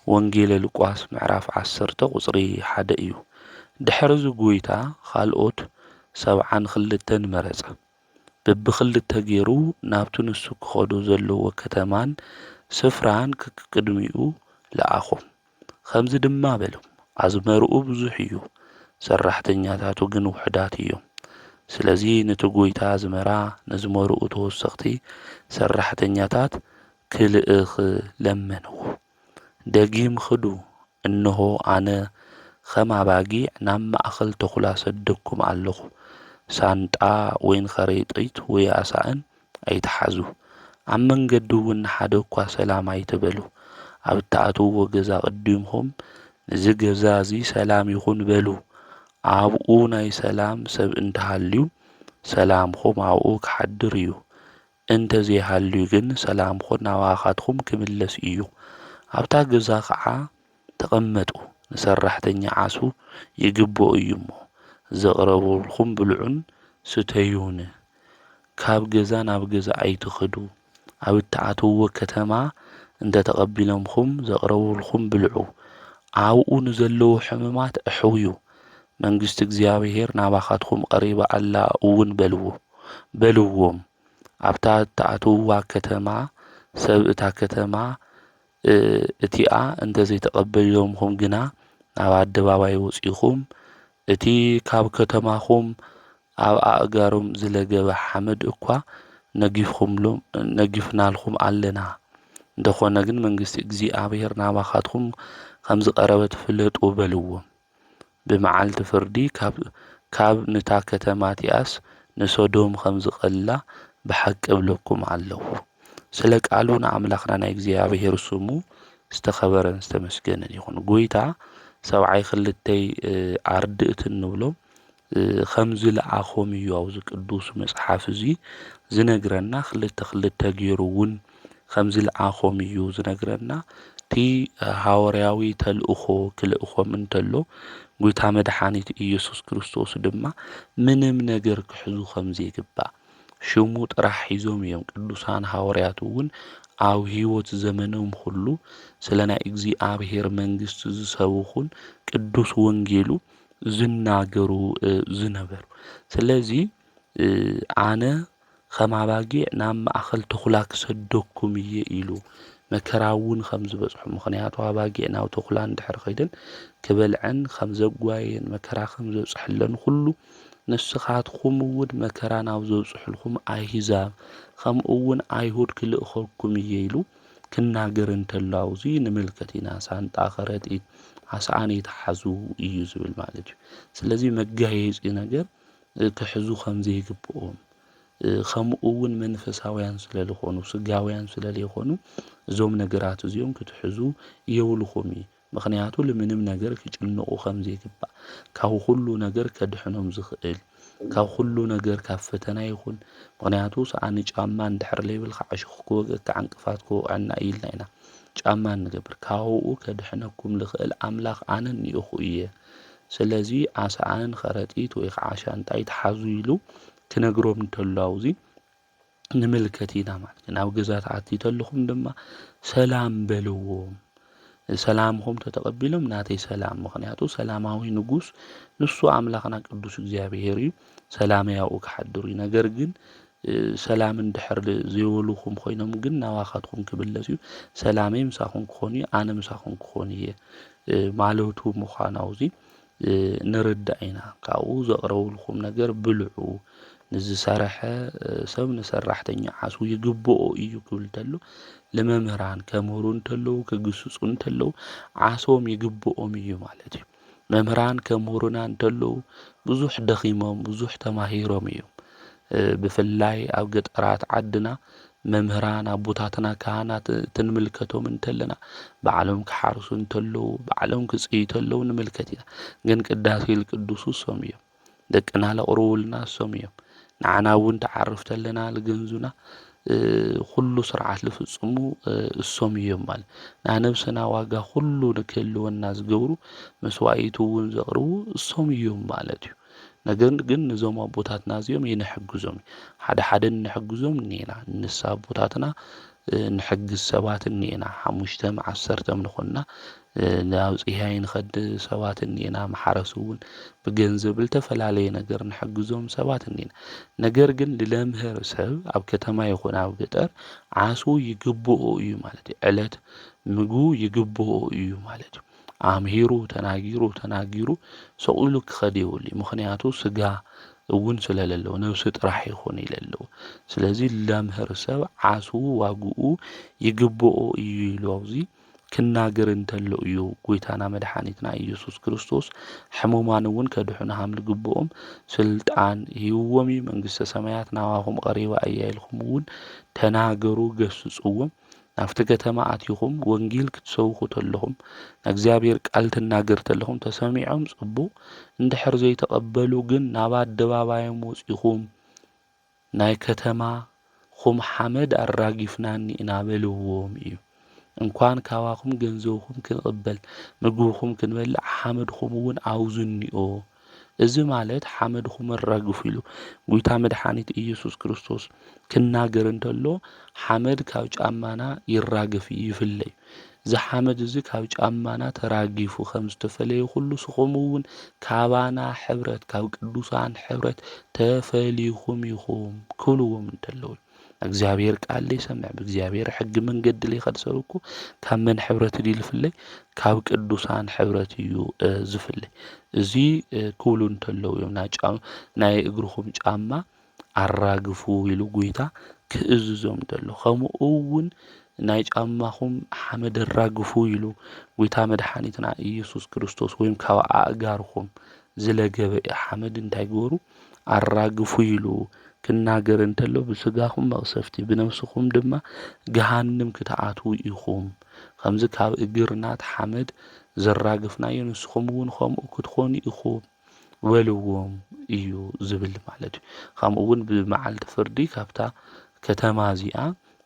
ወንጌለ ሉቃስ ምዕራፍ 10 ቁጽሪ 1 እዩ። ድሕሪ ጎይታ ካልኦት 72 መረጸ። በብክልተ ገይሩ ናብቲ ንሱ ክኸዱ ዘለዎ ከተማን ስፍራን ከቅድሚኡ ለኣኾም። ከምዚ ድማ በሎም ኣዝመርኡ ብዙሕ እዩ፣ ሰራሕተኛታቱ ግን ውሕዳት እዮም። ስለዚ ነቲ ጎይታ ዝመራ ንዝመርኡ ተወሰኽቲ ሰራሕተኛታት ክልእኽ ለመንዎ። ደጊም ክዱ እንሆ ኣነ ከም ኣባጊዕ ናብ ማእኸል ተኩላ ሰደኩም ኣለኹ። ሳንጣ ወይን ከረጢት ወይ ኣሳእን ኣይተሓዙ። ኣብ መንገዲ እውን ሓደ እኳ ሰላም ኣይትበሉ። ኣብ እትኣትውዎ ገዛ ቅድምኹም እዚ ገዛ እዚ ሰላም ይኹን በሉ። ኣብኡ ናይ ሰላም ሰብ እንተሃልዩ ሰላምኹም ኣብኡ ክሓድር እዩ። እንተዘይሃልዩ ግን ሰላምኹም ናባኻትኩም ክምለስ እዩ። ኣብታ ገዛ ከዓ ተቐመጡ። ንሰራሕተኛ ዓሱ ይግብኦ እዩ እሞ ዘቕረብልኩም ብልዑን ስተዩን። ካብ ገዛ ናብ ገዛ ኣይትኸዱ። ኣብ እትኣትውዎ ከተማ እንተ ተቐቢሎምኩም ዘቕረብልኩም ብልዑ። ኣብኡ ንዘለዉ ሕሙማት ኣሕውዩ። መንግስቲ እግዚአብሔር ናባኻትኩም ቀሪባ ኣላ እውን በልዎም። ኣብታ እትኣትውዋ ከተማ ሰብ እታ ከተማ እቲኣ እንተ ዘይተቐበልዮምኩም ግና ናብ ኣደባባይ ወፂኹም እቲ ካብ ከተማኹም ኣብ ኣእጋሮም ዝለገበ ሓመድ እኳ ነጊፍናልኩም ኣለና። እንተኾነ ግን መንግስቲ እግዚአብሔር ናባኻትኩም ከም ዝቐረበ ትፍለጡ በልዎም። ብመዓልቲ ፍርዲ ካብ ንታ ከተማ እቲኣስ ንሶዶም ከም ዝቐላ ብሓቂ እብለኩም ኣለኹ። ስለ ቃሉ ንኣምላኽና ናይ እግዚአብሔር ስሙ ዝተኸበረን ዝተመስገነን ይኹን። ጎይታ 72 ኣርድእት እንብሎም ከም ዝለኣኾም እዩ ኣብዚ ቅዱስ መጽሓፍ እዚ ዝነግረና። ክልተ ገይሩ እውን ከም ዝለኣኾም እዩ ዝነግረና። እቲ ሐዋርያዊ ተልእኾ ክልእኾም እንተሎ ጎይታ መድሓኒት ኢየሱስ ክርስቶስ ድማ ምንም ነገር ክሕዙ ከም ዘይግባእ ሽሙ ጥራሕ ሒዞም እዮም ቅዱሳን ሐዋርያት እውን ኣብ ህይወት ዘመኖም ሁሉ ስለ ናይ እግዚአብሔር መንግስቲ ዝሰብኹን ቅዱስ ወንጌሉ ዝናገሩ ዝነበሩ። ስለዚ ኣነ ከም ኣባጊዕ ናብ ማእኸል ተኩላ ክሰደኩም እየ ኢሉ መከራ እውን ከም ዝበጽሑ። ምክንያቱ ኣባጊዕ ናብ ተኩላ እንድሕር ከይደን ክበልዐን ከም ዘጓየን መከራ ከም ዘብጽሐለን ሁሉ ንስኻትኩም እውን መከራ ናብ ዘብጽሕልኩም ኣሕዛብ ከምኡ እውን ኣይሁድ ክልእኸኩም እየ ኢሉ ክናገር እንተሎ ኣብዚ ንምልከት ኢና። ሳንጣ ከረጢት ኣስኣን ይተሓዙ እዩ ዝብል ማለት እዩ። ስለዚ መጋየፂ ነገር ክሕዙ ከም ዘይግብኦም ከምኡ እውን መንፈሳውያን ስለዝኾኑ ስጋውያን ስለዘይኾኑ እዞም ነገራት እዚኦም ክትሕዙ የብልኹም እዩ። ምክንያቱ ለምንም ነገር ክጭንቁ ከም ዘይግባእ ካብ ሁሉ ነገር ከድሕኖም ዝኽእል ካብ ሁሉ ነገር ካብ ፈተና ይኹን። ምክንያቱ ሰኣኒ ጫማ እንድሕር ለይብልካ ዕሾኽ ክወግአካ ዕንቅፋት ክወቅዐና ኢልና ኢና ጫማ ንገብር። ካብኡ ከድሕነኩም ዝኽእል ኣምላኽ ኣነ እኒአኹ እየ። ስለዚ ኣስኣን ከረጢት ወይ ከዓ ሻንጣ ይተሓዙ ኢሉ ክነግሮም እንተሎ ኣብዚ ንምልከት ኢና ማለት እዩ። ናብ ገዛ ተኣቲተለኹም ድማ ሰላም በልዎም። ሰላምኹም ተተቐቢሎም ናተይ ሰላም። ምክንያቱ ሰላማዊ ንጉስ ንሱ ኣምላኽና ቅዱስ እግዚአብሔር እዩ። ሰላም ያው ክሓድሩ። ነገር ግን ሰላም እንድሕር ዘይብሉኹም ኮይኖም ግን ናባኻትኩም ክብለስ እዩ ሰላመይ ምሳኹም ክኾን እዩ ኣነ ምሳኹም ክኾን እየ ማለቱ ምዃኑ ኣብዚ ንርዳእ ኢና ካብኡ ዘቕረብልኩም ነገር ብልዑ ንዝሰርሐ ሰብ ንሰራሕተኛ ዓሱ ይግብኦ እዩ ክብል ተሎ ለመምህራን ከምህሩ እንተለዉ ክግስጹ እንተለዉ ዓሶም ይግብኦም እዩ ማለት እዩ መምህራን ከምህሩና እንተለዉ ብዙሕ ደኺሞም ብዙሕ ተማሂሮም እዮም ብፍላይ ኣብ ገጠራት ዓድና መምህራን ኣቦታትና ካህናት ትንምልከቶም እንተለና ባዕሎም ክሓርሱ እንተለዉ ባዕሎም ክጽዩ እንተለዉ ንምልከት ኢና ግን ቅዳሴ ዝቅድሱ እሶም እዮም ደቅና ለቕርቡልና እሶም እዮም ንዓና እውን ተዓርፍ ተለና ልገንዙና ኩሉ ስርዓት ልፍጽሙ እሶም እዮም ማለት ናነብስና ዋጋ ኩሉ ንክህልወና ዝገብሩ መስዋዕቱ እውን ዘቕርቡ እሶም እዮም ማለት እዩ ነገር ግን ንዞም ኣቦታትና እዚኦም ይንሕግዞም ሓደ ሓደ ንሕግዞም ኔና ንሳ ኣቦታትና ንሕግዝ ሰባት ኔና 5 10 ንኾንና ናብ ጽያይ ንኸድ ሰባት ኔና ማሕረስ እውን ብገንዘብ ዝተፈላለየ ነገር ንሕግዞም ሰባት ኔና ነገር ግን ለመምህር ሰብ ኣብ ከተማ ይኹን ኣብ ገጠር ዓሱ ይግብኦ እዩ ማለት እዩ ዕለት ምግቡ ይግብኦ እዩ ማለት እዩ ኣምሂሩ ተናጊሩ ሰቂሉ ክኸድ የብሉ ምክንያቱ ስጋ እውን ስለለለው ነብሱ ጥራሕ ይኾን ይለለው ስለዚ ለመምህር ሰብ ዓሱ ዋግኡ ይግብኦ እዩ ኢሉ ኣብዚ ክናገር እንተሎ እዩ ጎይታና መድኃኒትና ኢየሱስ ክርስቶስ ሕሙማን እውን ከድሑና ሃም ልግብኦም ስልጣን ይህዎም መንግስተ ሰማያት ናባኹም ቀሪባ እያ ኢልኩም እውን ተናገሩ ገስጽዎም ናፍቲ ከተማ ኣትይኹም ወንጌል ክትሰብኹ ተለኹም እግዚአብሔር ቃል ትናገር ተለኹም ተሰሚዖም ጽቡቕ እንድሕር ዘይተቐበሉ ግን ናብ ኣደባባዮም ወፂኹም ናይ ከተማ ኹም ሓመድ ኣራጊፍናኒ እናበልዎም እዩ እንኳን ካባኹም ገንዘብኹም ክንቅበል ምግብኹም ክንበልዕ ሓመድኹም እውን ኣውዙኒኦ እዚ ማለት ሓመድኹም ኣራግፉ ኢሉ ጎይታ መድኃኒት ኢየሱስ ክርስቶስ ክናገር እንተሎ ሓመድ ካብ ጫማና ይራገፍ ይፍለይ ዝሓመድ እዚ ካብ ጫማና ተራጊፉ ከም ዝተፈለየ ሁሉ ስኹም እውን ካባና ሕብረት ካብ ቅዱሳን ሕብረት ተፈልይኹም ኢኹም ክብልዎም እንተለዉ እግዚአብሔር ቃል ይሰምዕ በእግዚአብሔር ሕግ መንገድ ላይ ከድሰሩኩ ካብ መን ሕብረት ይልፍለይ ካብ ቅዱሳን ሕብረት እዩ ዝፍለይ እዚ ክብሉ እንተለዉ እዮም ናይ እግርኹም ጫማ ኣራግፉ ኢሉ ጎይታ ክእዝዞም እንተሎ ከምኡ እውን ናይ ጫማኹም ሓመድ ኣራግፉ ኢሉ ጎይታ መድኃኒትና ኢየሱስ ክርስቶስ ወይም ካብ ኣእጋርኹም ዝለገበ ሓመድ እንታይ ገበሩ ኣራግፉ ኢሉ ክናገር እንተሎ ብስጋኹም መቕሰፍቲ ብነፍስኹም ድማ ገሃንም ክትኣትዉ ኢኹም ከምዚ ካብ እግርናት ሓመድ ዘራግፍናዮ ንስኹም እውን ከምኡ ክትኾኑ ኢኹም በልዎም እዩ ዝብል ማለት እዩ ከምኡ እውን ብመዓልቲ ፍርዲ ካብታ ከተማ እዚኣ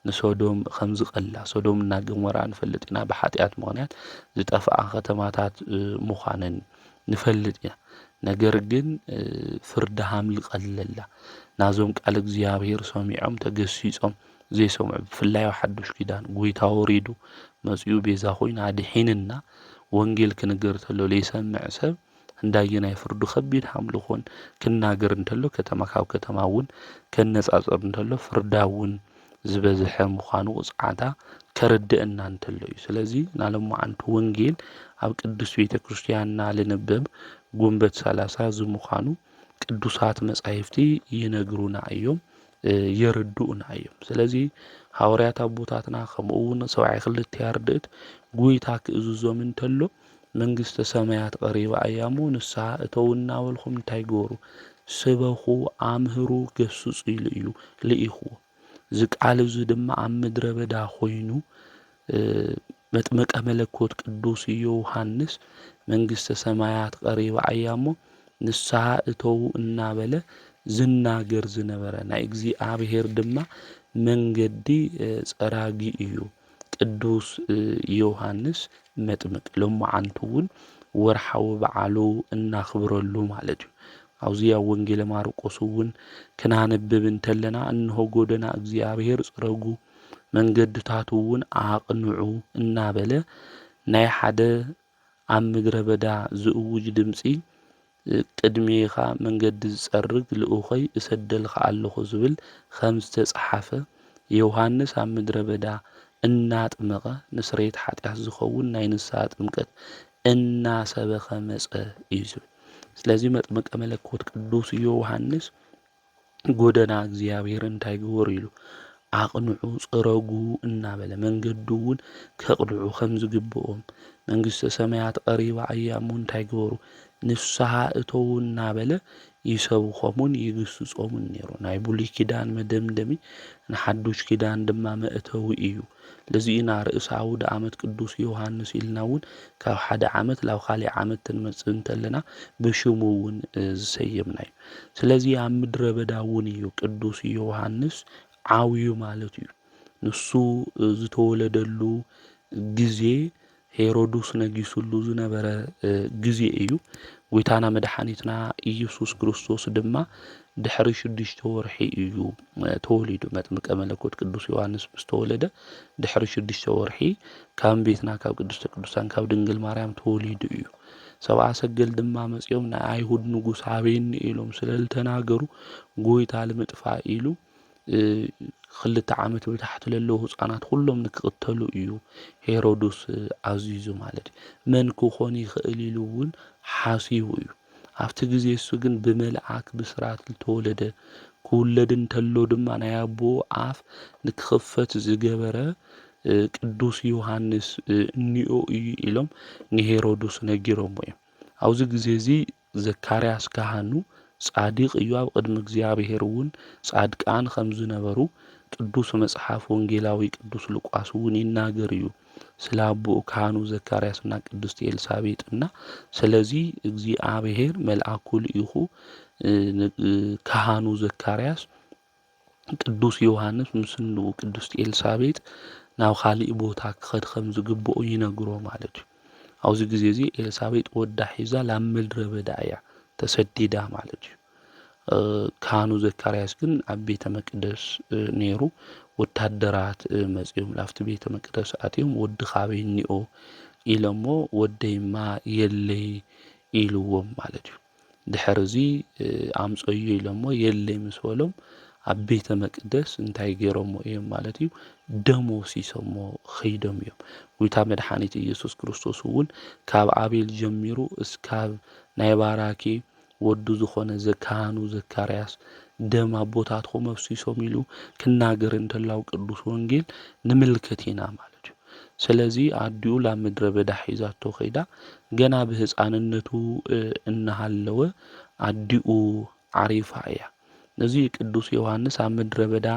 ንሶዶም ከምዚ ቀላ ሶዶም እና ገሞራ ንፈልጥ ኢና ብሓጢኣት ምኽንያት ዝጠፍኣ ከተማታት ምዃነን ንፈልጥ ኢና ነገር ግን ፍርዲ ሃምሊ ቀለላ ናዞም ቃል እግዚአብሔር ሰሚዖም ተገሲጾም ዘይሰምዑ ብፍላይ ሓዱሽ ኪዳን ጎይታ ወሪዱ መጽኡ ቤዛ ኮይኑ ኣድሒንና ወንጌል ክንገር ተሎ ለይሰምዕ ሰብ እንዳየናይ ፍርዱ ከቢድ ሃምልኾን ክናገር እንተሎ ከተማ ካብ ከተማ እውን ከነጻጸር እንተሎ ፍርዳውን ዝበዝሐ ምዃኑ ቁጽዓታ ከርድአና እንተሎ እዩ ስለዚ ናለማዓንቲ ወንጌል ኣብ ቅዱስ ቤተ ክርስቲያንና ልንብብ ጉንበት 30 ዝምዃኑ ቅዱሳት መጻሕፍቲ ይነግሩና እዮም የርዱኡና እዮም ስለዚ ሐዋርያት አቦታትና ከምኡውን 72 ያርድእት ጎይታ ክእዝዞም እንተሎ መንግስተ ሰማያት ቀሪባ እያሞ ንስሓ እተውና ወልኹም እንታይ ገበሩ ስበኹ ኣምህሩ ገስጹ ኢሉ እዩ ልኢኽዎ እዚ ቃል እዚ ድማ ኣብ ምድረ በዳ ኮይኑ መጥመቀ መለኮት ቅዱስ ዮሐንስ መንግስተ ሰማያት ቀሪባ እያሞ ንስሓ እተው እናበለ ዝናገር ዝነበረ ናይ እግዚአብሔር ድማ መንገዲ ጸራጊ እዩ ቅዱስ ዮሐንስ መጥምቅ ለማዓንቱ እውን ወርሓዊ በዓሉ እናኽብረሉ ማለት እዩ ኣብዚ ኣብ ወንጌል ማርቆስ እውን ክናነብብ እንተለና እንሆ ጎደና እግዚአብሔር ጽረጉ መንገድታቱ እውን ኣቕንዑ እናበለ ናይ ሓደ ኣብ ምድረ በዳ ዝእውጅ ድምጺ ቅድሜኻ መንገዲ ዝጸርግ ልኡኸይ እሰደልካ ኣለኹ ዝብል ከም ዝተጻሓፈ ዮሃንስ ኣብ ምድረ በዳ እናጥመቐ ንስርየት ኃጢአት ዝኸውን ናይ ንስሐ ጥምቀት እናሰበኸ መጸ እዩ ዝብል። ስለዚ መጥምቀ መለኮት ቅዱስ ዮሃንስ ጎደና እግዚአብሔር እንታይ ግበሩ ኢሉ አቅንዑ ጽረጉ እናበለ መንገዱ እውን ከቅንዑ ከም ዝግብኦም መንግስተ ሰማያት ቀሪባ እያ እሞ እንታይ ግበሩ ንስሐ እተው እናበለ ይሰብኾሙን ይግስጾሙን ነይሩ። ናይ ብሉይ ኪዳን መደምደሚ ንሓዱሽ ኪዳን ድማ መእተዊ እዩ። ለዚእና ርእሰ አውደ ዓመት ቅዱስ ዮሐንስ ኢልና እውን ካብ ሓደ ዓመት ናብ ካሊእ ዓመት ክንመጽእ እንተለና ብሽሙ እውን ዝሰየምና እዩ። ስለዚ ኣብ ምድረ በዳ እውን እዩ ቅዱስ ዮሐንስ ዓውዩ ማለት እዩ። ንሱ ዝተወለደሉ ግዜ ሄሮድስ ነጊሱሉ ዝነበረ ግዜ እዩ። ጎይታና መድኃኒትና ኢየሱስ ክርስቶስ ድማ ድሕሪ 6 ወርሒ እዩ ተወሊዱ። መጥምቀ መለኮት ቅዱስ ዮሐንስ ዝተወለደ ድሕሪ 6 ወርሒ ካብ ቤትና ካብ ቅድስተ ቅዱሳን ካብ ድንግል ማርያም ተወሊዱ እዩ። ሰብአ ሰገል ድማ መጺኦም ናይ አይሁድ ንጉስ አቤኒ ኢሎም ስለልተናገሩ ጎይታ ልምጥፋእ ኢሉ 2 ዓመት በታሕቲ ለለዉ ህፃናት ሁሎም ንክቅተሉ እዩ ሄሮድስ አዚዙ ማለት መን ክኾን ይኽእል ኢሉ እውን ሓሲቡ እዩ። ኣብቲ ግዜ እሱ ግን ብመልአክ ብስራት ዝተወለደ ክውለድ እንተሎ ድማ ናይ አቦ አፍ ንክኽፈት ዝገበረ ቅዱስ ዮሐንስ እኒኦ እዩ ኢሎም ንሄሮድስ ነጊሮሞ እዮም። ኣብዚ ግዜ እዚ ዘካርያስ ካህኑ ጻዲቅ እዩ። ኣብ ቅድሚ እግዚአብሔር እውን ጻድቃን ከም ዝነበሩ ቅዱስ መጽሓፍ ወንጌላዊ ቅዱስ ሉቃስ እውን ይናገር እዩ ስለ አቦኡ ካህኑ ዘካርያስና ቅድስት ኤልሳቤጥና። ስለዚ እግዚአብሔር መልአኩ ልኢኹ ካህኑ ዘካርያስ ቅዱስ ዮሐንስ ምስኑ ቅድስት ኤልሳቤጥ ናብ ካሊእ ቦታ ክኸድ ከም ዝግብኦ ይነግሮ ማለት እዩ። ኣብዚ ግዜ እዚ ኤልሳቤጥ ወዳ ሒዛ ናብ ምድረ በዳ እያ ተሰዲዳ ማለት እዩ። ካህኑ ዘካርያስ ግን ኣብ ቤተ መቅደስ ነይሩ። ወታደራት መጺኦም ላፍቲ ቤተ መቅደስ ኣትዮም ወድኻ በይኒኦ ኢሎሞ ወደይማ የለይ ኢልዎም ማለት እዩ። ድሕርዚ ኣምፀዩ ኢሎሞ የለይ ምስ በሎም ኣብ ቤተ መቅደስ እንታይ ገይሮሞ እዮም ማለት እዩ ደሞሲሶሞ ኸይዶም እዮም። ጎይታ መድኃኒት ኢየሱስ ክርስቶስ እውን ካብ አቤል ጀሚሩ እስካብ ናይ ባራኪ ወዱ ዝኾነ ዘካህኑ ዘካርያስ ደም አቦታትኩም አፍሲሶም ኢሉ ክናገር እንተላው ቅዱስ ወንጌል ንምልከት ኢና ማለት እዩ። ስለዚ አዲኡ ላብ ምድረ በዳ ሒዛቶ ኸይዳ ገና ብህፃንነቱ እናሃለወ አዲኡ ዓሪፋ እያ። ነዚ ቅዱስ ዮሐንስ ኣብ ምድረ በዳ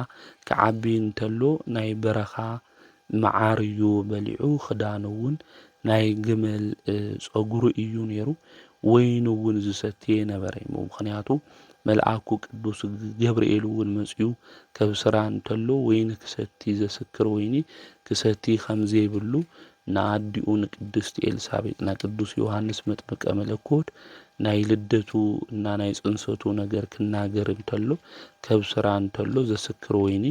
ክዓቢ እንተሎ ናይ በረኻ መዓር እዩ በሊዑ ክዳኑ እውን ናይ ግመል ጸጉሩ እዩ ነይሩ። ወይኑ እውን ዝሰትየ ነበረ እዩ። ምክንያቱ መልአኩ ቅዱስ ገብርኤል እውን መጺኡ ከብስራ እንተሎ ወይኒ ክሰቲ ዘስክር ወይኒ ክሰቲ ከም ዘይብሉ ንኣዲኡ ንቅድስት ኤልሳቤጥ ና ቅዱስ ዮሐንስ መጥምቀ መለኮት ናይ ልደቱ እና ናይ ጽንሰቱ ነገር ክናገር እንተሎ ከብስራ እንተሎ ዘስክር ወይኒ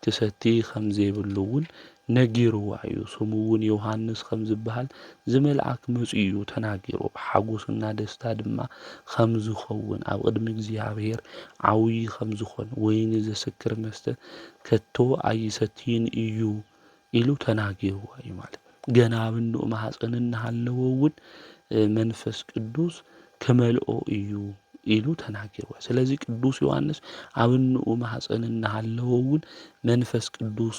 ክሰቲ ከም ዘይብሉ እውን ነጊርዋ እዩ። ስሙ እውን ዮሐንስ ከም ዝበሃል ዝመልአክ መጺኡ ተናጊሩ ብሓጎስና ደስታ ድማ ከም ዝኸውን ኣብ ቅድሚ እግዚአብሔር ዓውይ ከም ዝኾነ ወይኒ ዘስክር መስተ ከቶ ኣይሰቲን እዩ ኢሉ ተናጊርዋ እዩ ማለት። ገና ኣብ እንኡ ማሕፀን እናሃለወ እውን መንፈስ ቅዱስ ክመልኦ እዩ ኢሉ ተናጊርዋ። ስለዚ ቅዱስ ዮሐንስ ኣብ እንኡ ማሕፀን እናሃለወ እውን መንፈስ ቅዱስ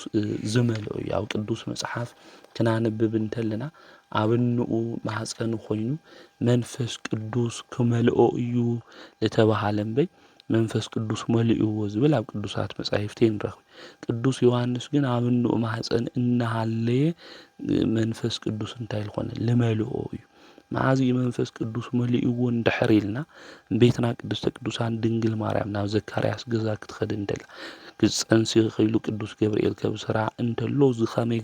ዝመልኦ እዩ። ኣብ ቅዱስ መጽሓፍ ክናንብብ እንተለና ኣብ እንኡ ማሕፀን ኮይኑ መንፈስ ቅዱስ ክመልኦ እዩ ዝተባሃለ እምበይ መንፈስ ቅዱስ መልእዎ ዝብል ኣብ ቅዱሳት መጻሕፍቲ ንረኽብ። ቅዱስ ዮሐንስ ግን ኣብ እንኡ ማሕፀን እናሃለየ መንፈስ ቅዱስ እንታይ ዝኾነ ልመልኦ እዩ። መዓዝ መንፈስ ቅዱስ መልእዎ እንድሕር ኢልና ቤትና ቅድስተ ቅዱሳን ድንግል ማርያም ናብ ዘካርያስ ገዛ ክትኸድ እንተላ ክጸንሲ ኸይሉ ቅዱስ ገብርኤል ከብስራ እንተሎ ዝኸመይ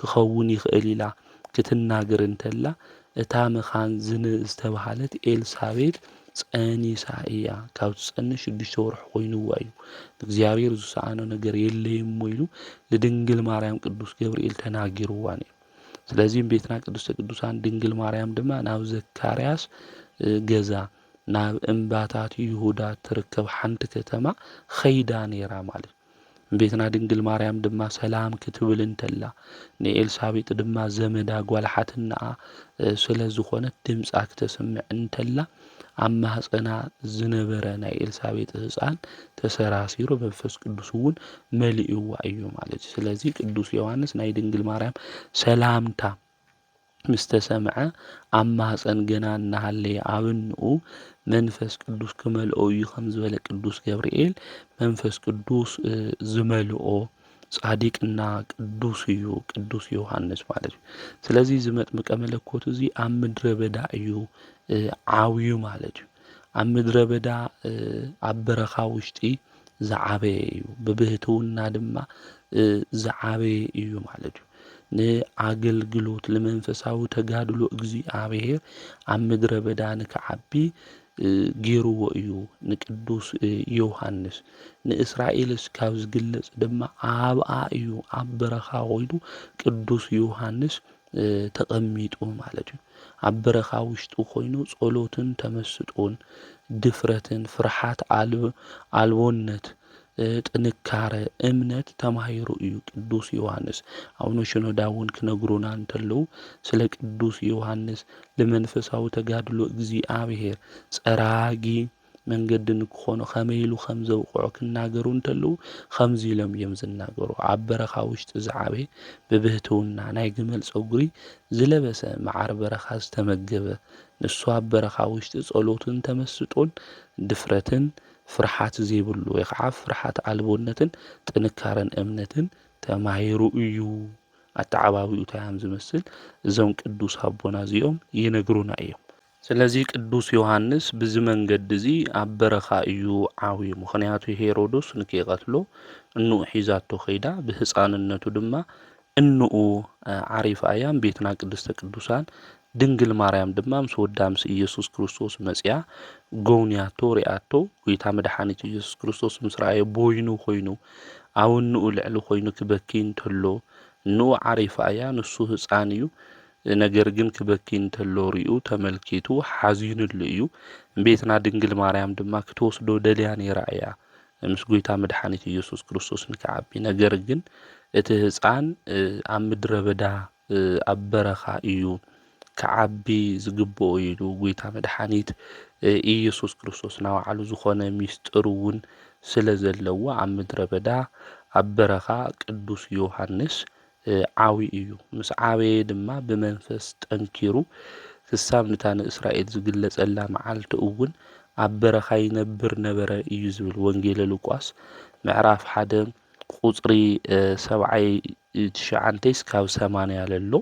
ክኸውን ይኽእል ኢላ ክትናገር እንተላ እታ መኻን ዝን ዝተባሃለት ኤልሳቤጥ ጸኒሳ እያ። ካብ ትጸንስ 6 ወርሒ ኮይኑዋ እዩ። እግዚአብሔር ዝሰኣኖ ነገር የለይም ኢሉ ለድንግል ማርያም ቅዱስ ገብርኤል ተናጊርዋ ነይሩ። ስለዚህ ቤትና ቅድስተ ቅዱሳን ድንግል ማርያም ድማ ናብ ዘካርያስ ገዛ ናብ እምባታት ይሁዳ ትርከብ ሓንቲ ከተማ ኸይዳ ነይራ ማለት ቤትና ድንግል ማርያም ድማ ሰላም ክትብል እንተላ ንኤልሳቤጥ ድማ ዘመዳ ጓልሓትና ስለ ዝኾነት ድምጻ ክትስምዕ እንተላ ኣብ ማህፀና ዝነበረ ናይ ኤልሳቤጥ ህፃን ተሰራሲሩ መንፈስ ቅዱስ እውን መሊእዋ እዩ ማለት እዩ። ስለዚ ቅዱስ ዮሐንስ ናይ ድንግል ማርያም ሰላምታ ምስተሰምዐ ኣብ ማህፀን ገና እናሃለየ ኣብንኡ መንፈስ ቅዱስ ክመልኦ እዩ ከም ዝበለ ቅዱስ ገብርኤል መንፈስ ቅዱስ ዝመልኦ ጻዲቅና ቅዱስ እዩ ቅዱስ ዮሐንስ ማለት እዩ። ስለዚ ዝመጥምቀ መለኮት እዚ ኣብ ምድረ በዳ እዩ ዓብዩ ማለት እዩ። ኣብ ምድረ በዳ ኣብ በረኻ ውሽጢ ዝዓበየ እዩ ብብህትውና ድማ ዝዓበየ እዩ ማለት እዩ። ንኣገልግሎት ለመንፈሳዊ ተጋድሎ እግዚአብሔር ኣብ ምድረ በዳ ንክዓቢ ገይርዎ እዩ ንቅዱስ ዮሐንስ። ንእስራኤልስ ካብ ዝግለጽ ድማ ኣብኣ እዩ ኣብ በረኻ ኮይኑ ቅዱስ ዮሐንስ ተቐሚጡ ማለት እዩ። ኣብ በረኻ ውሽጡ ኮይኑ ጸሎትን ተመስጦን ድፍረትን ፍርሃት ኣልቦነት ጥንካረ እምነት ተማሂሩ እዩ ቅዱስ ዮሐንስ። አቡነ ሽኖዳ እውን ክነግሩና እንተለው ስለ ቅዱስ ዮሐንስ ለመንፈሳዊ ተጋድሎ እግዚአብሔር ጸራጊ መንገዲ ንክኾኑ ከመይ ኢሉ ከም ዘውቅዖ ክናገሩ እንተለው ከምዚ ኢሎም እዮም ዝናገሩ። ኣብ በረኻ ውሽጢ ዝዓበየ ብብህትውና ናይ ግመል ፀጉሪ ዝለበሰ መዓር በረኻ ዝተመገበ ንሱ ኣብ በረኻ ውሽጢ ጸሎትን ተመስጦን ድፍረትን ፍርሃት ዘይብሉ ወይ ከዓ ፍርሃት ኣልቦነትን ጥንካረን እምነትን ተማሂሩ እዩ ኣተዓባቢኡ ታያም ዝመስል እዞም ቅዱስ ኣቦና እዚኦም ይነግሩና እዮም። ስለዚ ቅዱስ ዮሐንስ ብዚ መንገዲ እዚ ኣብ በረኻ እዩ ዓብዩ። ምክንያቱ ሄሮዶስ ንከይቀትሎ እንኡ ሒዛቶ ኸይዳ ብህፃንነቱ ድማ እንኡ ዓሪፋ እያ ቤትና ቅድስተ ቅዱሳን ድንግል ማርያም ድማ ምስ ወዳ ምስ ኢየሱስ ክርስቶስ መጽያ ጎብንያቶ ሪኣቶ ጎይታ መድሓኒት ኢየሱስ ክርስቶስ ምስ ረኣየ ቦይኑ ኮይኑ ኣብ እንኡ ልዕሊ ኮይኑ ክበኪ እንተሎ እንኡ ዓሪፋ እያ ንሱ ህፃን እዩ ነገር ግን ክበኪ እንተሎ ሪኡ ተመልኪቱ ሓዚኑሉ እዩ። ቤትና ድንግል ማርያም ድማ ክትወስዶ ደልያ ነይራ እያ ምስ ጎይታ መድሓኒት ኢየሱስ ክርስቶስ ንክዓቢ ነገር ግን እቲ ህፃን ኣብ ምድረ በዳ ኣብ በረኻ እዩ ክዓቢ ዝግብኦ ኢሉ ጎይታ መድሓኒት ኢየሱስ ክርስቶስ ናብ ባዕሉ ዝኾነ ሚስጥር እውን ስለ ዘለዎ ኣብ ምድረ በዳ ኣብ በረኻ ቅዱስ ዮሐንስ ዓብይ እዩ። ምስ ዓበየ ድማ ብመንፈስ ጠንኪሩ ክሳብ ንታ ንእስራኤል ዝግለጸላ መዓልቲ እውን ኣብ በረኻ ይነብር ነበረ እዩ ዝብል ወንጌለ ሉቃስ ምዕራፍ 1 ቁጽሪ 79 እስካብ 80 ለሎ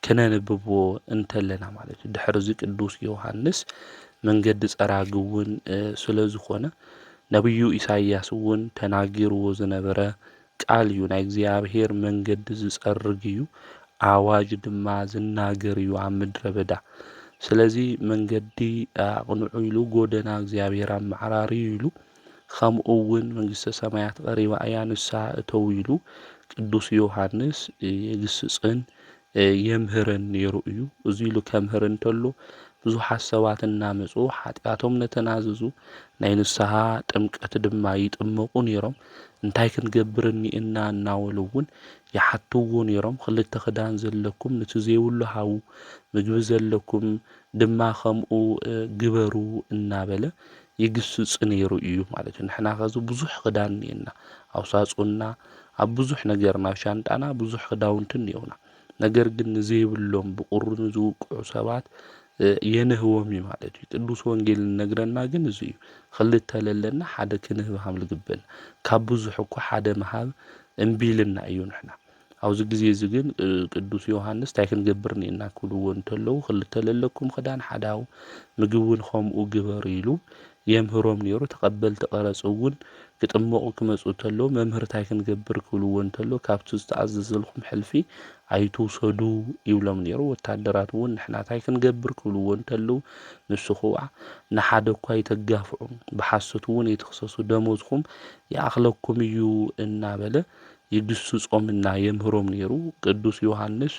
ከነንብቦ እንተለና ማለት እዩ። ድሕሪ እዚ ቅዱስ ዮሐንስ መንገዲ ጸራግ እውን ስለ ዝኾነ ነብዩ ኢሳይያስ እውን ተናጊርዎ ዝነበረ ቃል እዩ። ናይ እግዚአብሔር መንገዲ ዝጸርግ እዩ ኣዋጅ ድማ ዝናገር እዩ ኣብ ምድረ በዳ። ስለዚ መንገዲ ኣቕንዑ ኢሉ ጎደና እግዚአብሔር ኣመዓራሪ ኢሉ ከምኡ እውን መንግስተ ሰማያት ቀሪባ እያ ንስሓ እተው ኢሉ ቅዱስ ዮሐንስ የግስጽን የምህርን ነይሩ እዩ። እዚ ኢሉ ከምህር እንተሎ ብዙሓት ሰባት እናመፁ ሓጢኣቶም ነተናዘዙ ናይ ንስሓ ጥምቀት ድማ ይጥመቁ ነይሮም። እንታይ ክንገብር እኒአና እናበሉ እውን ይሓትዎ ነይሮም። ክልተ ክዳን ዘለኩም ነቲ ዘይብሉ ሃቡ ምግቢ ዘለኩም ድማ ከምኡ ግበሩ እናበለ ይግስጽ ነይሩ እዩ ማለት እዩ። ንሕና ከዚ ብዙሕ ክዳን እኒአና ኣብ ሳጹንና ኣብ ብዙሕ ነገርና ሻንጣና ብዙሕ ክዳውንቲ እኒአውና ነገር ግን ዘይብሎም ብቁርን ዝውቅዑ ሰባት የንህቦም እዩ ማለት እዩ። ቅዱስ ወንጌል ነግረና ግን እዚ እዩ ክልተ ለለና ሓደ ክንህብ ከም ዝግበአና ካብ ብዙሕ እኮ ሓደ ምሃብ እምቢልና እዩ ንሕና ኣብዚ ግዜ እዚ ግን ቅዱስ ዮሐንስ እንታይ ክንገብር እኒአና ክብልዎ እንተለዉ ክልተ ለለኩም ክዳን ሓዳው ምግቢ እውን ከምኡ ግበሩ ኢሉ የምህሮም ነይሩ። ተቐበልቲ ቀረጽ እውን ክጥምቁ ክመፁ እንተለዉ መምህር እንታይ ክንገብር ክብልዎ እንተለዉ ካብቲ ዝተኣዘዘልኩም ሕልፊ ኣይትውሰዱ ይብሎም ነይሩ። ወታደራት እውን ንሕና እንታይ ክንገብር ክብልዎ እንተለዉ ንሱ ኸዓ ንሓደ እኳ ይተጋፍዑ ብሓሰት እውን ይትክሰሱ ደመወዝኩም ይኣኽለኩም እዩ እናበለ ይግስጾምና የምህሮም ነይሩ። ቅዱስ ዮሐንስ